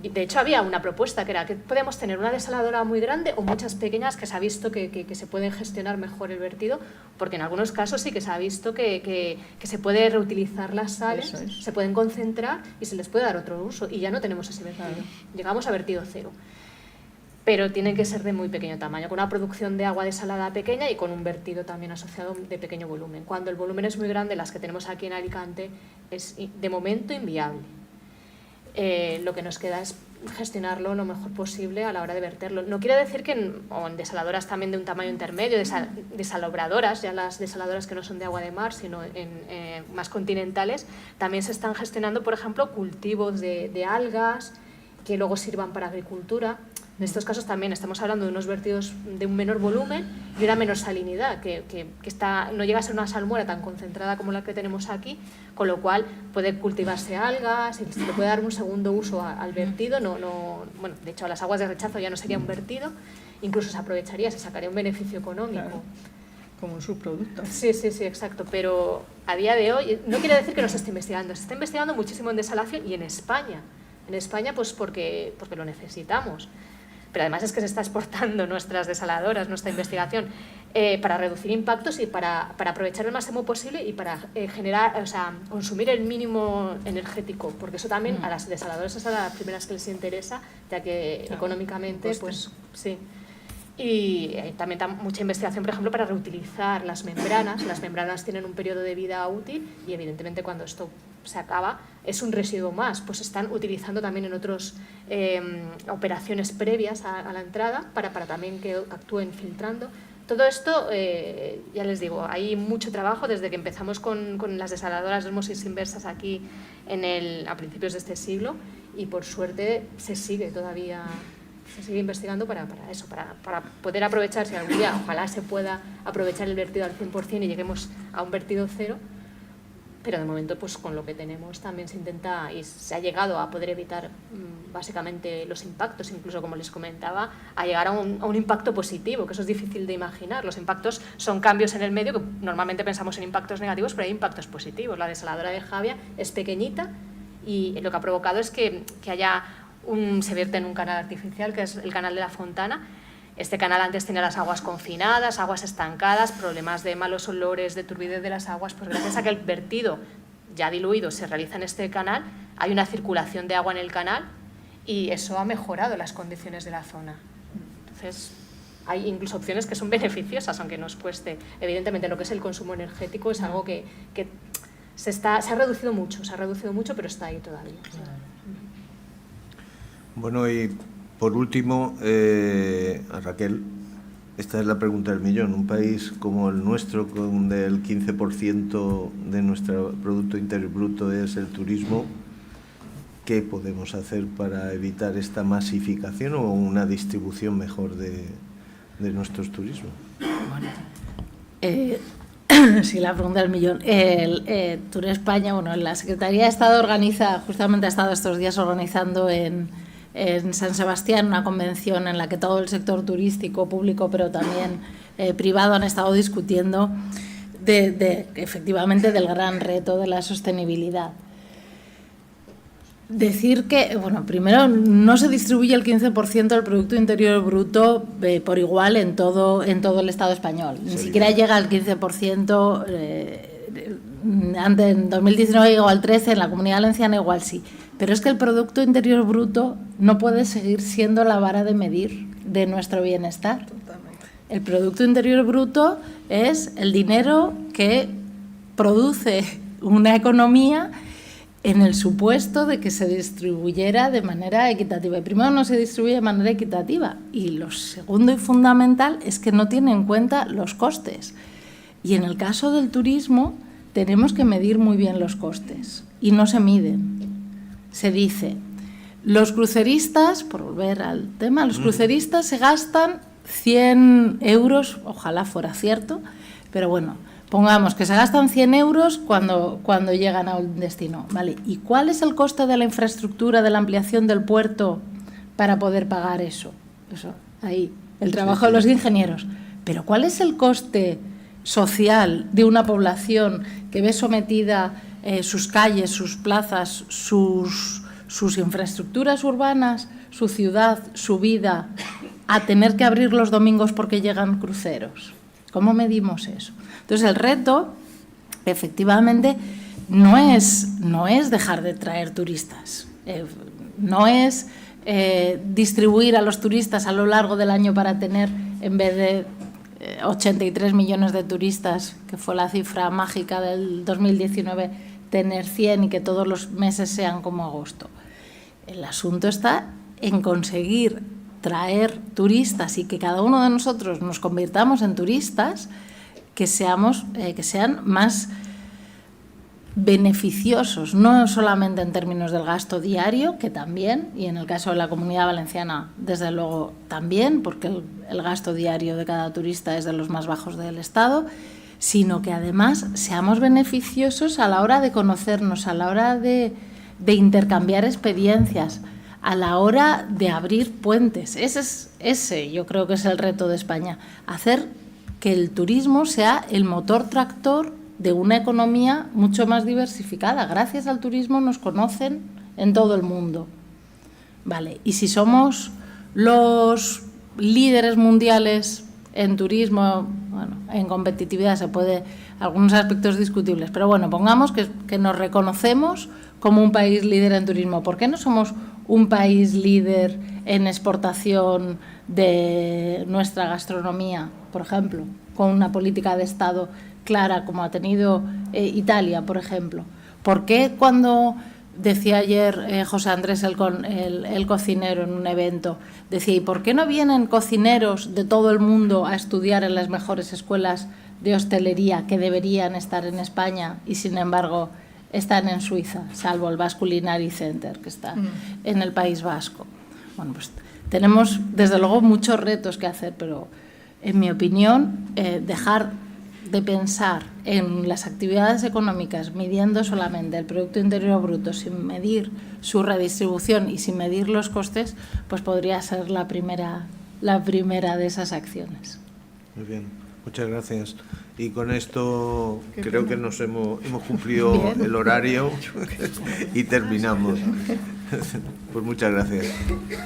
de hecho había una propuesta que era que podemos tener una desaladora muy grande o muchas pequeñas, que se ha visto que se pueden gestionar mejor el vertido, porque en algunos casos sí que se ha visto que se puede reutilizar las sales, se pueden concentrar y se les puede dar otro uso y ya no tenemos ese vertido. Llegamos a vertido cero. Pero tienen que ser de muy pequeño tamaño, con una producción de agua desalada pequeña y con un vertido también asociado de pequeño volumen. Cuando el volumen es muy grande, las que tenemos aquí en Alicante, es de momento inviable. Lo que nos queda es gestionarlo lo mejor posible a la hora de verterlo. No quiere decir que en desaladoras también de un tamaño intermedio, desalabradoras, ya las desaladoras que no son de agua de mar, sino más continentales, también se están gestionando, por ejemplo, cultivos de algas que luego sirvan para agricultura. En estos casos también estamos hablando de unos vertidos de un menor volumen y una menor salinidad, que no llega a ser una salmuera tan concentrada como la que tenemos aquí, con lo cual puede cultivarse algas y se le puede dar un segundo uso al vertido. Bueno, de hecho, a las aguas de rechazo ya no sería un vertido, incluso se aprovecharía, se sacaría un beneficio económico. Claro, como un subproducto. Sí, exacto, pero a día de hoy no quiere decir que no se esté investigando, se está investigando muchísimo en desalación y en España. En España, pues porque lo necesitamos. Pero además es que se está exportando nuestras desaladoras, nuestra investigación, para reducir impactos y para aprovechar el máximo posible y para consumir el mínimo energético, porque eso también a las desaladoras es a las primeras que les interesa, ya que económicamente, pues sí. Y también mucha investigación, por ejemplo, para reutilizar las membranas. Las membranas tienen un periodo de vida útil y evidentemente cuando esto se acaba es un residuo más, pues están utilizando también en otras operaciones previas a la entrada para también que actúen filtrando. Todo esto, ya les digo, hay mucho trabajo desde que empezamos con las desaladoras de osmosis inversas aquí a principios de este siglo, y por suerte se sigue investigando para eso, para poder aprovechar, si algún día ojalá se pueda aprovechar el vertido al 100% y lleguemos a un vertido cero, pero de momento pues con lo que tenemos también se intenta y se ha llegado a poder evitar básicamente los impactos, incluso como les comentaba, a llegar a un impacto positivo, que eso es difícil de imaginar. Los impactos son cambios en el medio, que normalmente pensamos en impactos negativos, pero hay impactos positivos. La desaladora de Javia es pequeñita y lo que ha provocado es que haya se vierte en un canal artificial, que es el canal de la Fontana. Este canal antes tenía las aguas confinadas, aguas estancadas, problemas de malos olores, de turbidez de las aguas. Pues gracias a que el vertido ya diluido se realiza en este canal, hay una circulación de agua en el canal y eso ha mejorado las condiciones de la zona. Entonces, hay incluso opciones que son beneficiosas, aunque nos cueste. Evidentemente, lo que es el consumo energético es algo que se ha reducido mucho, pero está ahí todavía. Bueno, y por último, a Raquel, esta es la pregunta del millón. Un país como el nuestro, con el 15% de nuestro Producto Interior Bruto es el turismo, ¿qué podemos hacer para evitar esta masificación o una distribución mejor de nuestros turismos? Sí, la pregunta del millón. Tour España, bueno, la Secretaría de Estado organiza, justamente ha estado estos días organizando en San Sebastián una convención en la que todo el sector turístico, público, pero también privado, han estado discutiendo efectivamente del gran reto de la sostenibilidad. Decir que, bueno, primero, no se distribuye el 15% del Producto Interior Bruto por igual en todo el Estado español. Ni siquiera llega al 15%, antes, en 2019 llegó al 13%, en la Comunidad Valenciana igual sí. Pero es que el Producto Interior Bruto no puede seguir siendo la vara de medir de nuestro bienestar. Totalmente. El Producto Interior Bruto es el dinero que produce una economía en el supuesto de que se distribuyera de manera equitativa. Y primero, no se distribuye de manera equitativa. Y lo segundo y fundamental es que no tiene en cuenta los costes. Y en el caso del turismo tenemos que medir muy bien los costes. Y no se miden. Se dice, los cruceristas, por volver al tema, los cruceristas se gastan 100 euros, ojalá fuera cierto, pero bueno, pongamos que se gastan 100 euros cuando llegan a un destino, ¿vale? ¿Y cuál es el coste de la infraestructura, de la ampliación del puerto para poder pagar eso? Eso, ahí, el trabajo de los ingenieros. Pero ¿cuál es el coste social de una población que ve sometida sus calles, sus plazas, sus infraestructuras urbanas, su ciudad, su vida, a tener que abrir los domingos porque llegan cruceros? ¿Cómo medimos eso? Entonces, el reto, efectivamente, no es dejar de traer turistas, no es distribuir a los turistas a lo largo del año para tener, en vez de 83 millones de turistas, que fue la cifra mágica del 2019, tener 100 y que todos los meses sean como agosto. El asunto está en conseguir traer turistas y que cada uno de nosotros nos convirtamos en turistas que sean más beneficiosos, no solamente en términos del gasto diario, que también, y en el caso de la Comunidad Valenciana, desde luego también, porque el gasto diario de cada turista es de los más bajos del Estado, sino que además seamos beneficiosos a la hora de conocernos, a la hora de intercambiar experiencias, a la hora de abrir puentes. Ese yo creo que es el reto de España, hacer que el turismo sea el motor tractor de una economía mucho más diversificada. Gracias al turismo nos conocen en todo el mundo. Vale, y si somos los líderes mundiales en turismo, bueno, en competitividad se puede, algunos aspectos discutibles, pero bueno, pongamos que nos reconocemos como un país líder en turismo. ¿Por qué no somos un país líder en exportación de nuestra gastronomía, por ejemplo, con una política de Estado clara como ha tenido Italia, por ejemplo? ¿Por qué cuando, decía ayer José Andrés, el cocinero en un evento, decía, ¿y por qué no vienen cocineros de todo el mundo a estudiar en las mejores escuelas de hostelería que deberían estar en España y, sin embargo, están en Suiza, salvo el Basque Culinary Center, que está en el País Vasco? Bueno, pues tenemos, desde luego, muchos retos que hacer, pero, en mi opinión, dejar de pensar en las actividades económicas midiendo solamente el Producto Interior Bruto sin medir su redistribución y sin medir los costes, pues podría ser la primera de esas acciones. Muy bien, muchas gracias. Y con esto creo que hemos cumplido Bien. el horario y terminamos. Pues muchas gracias. Bien.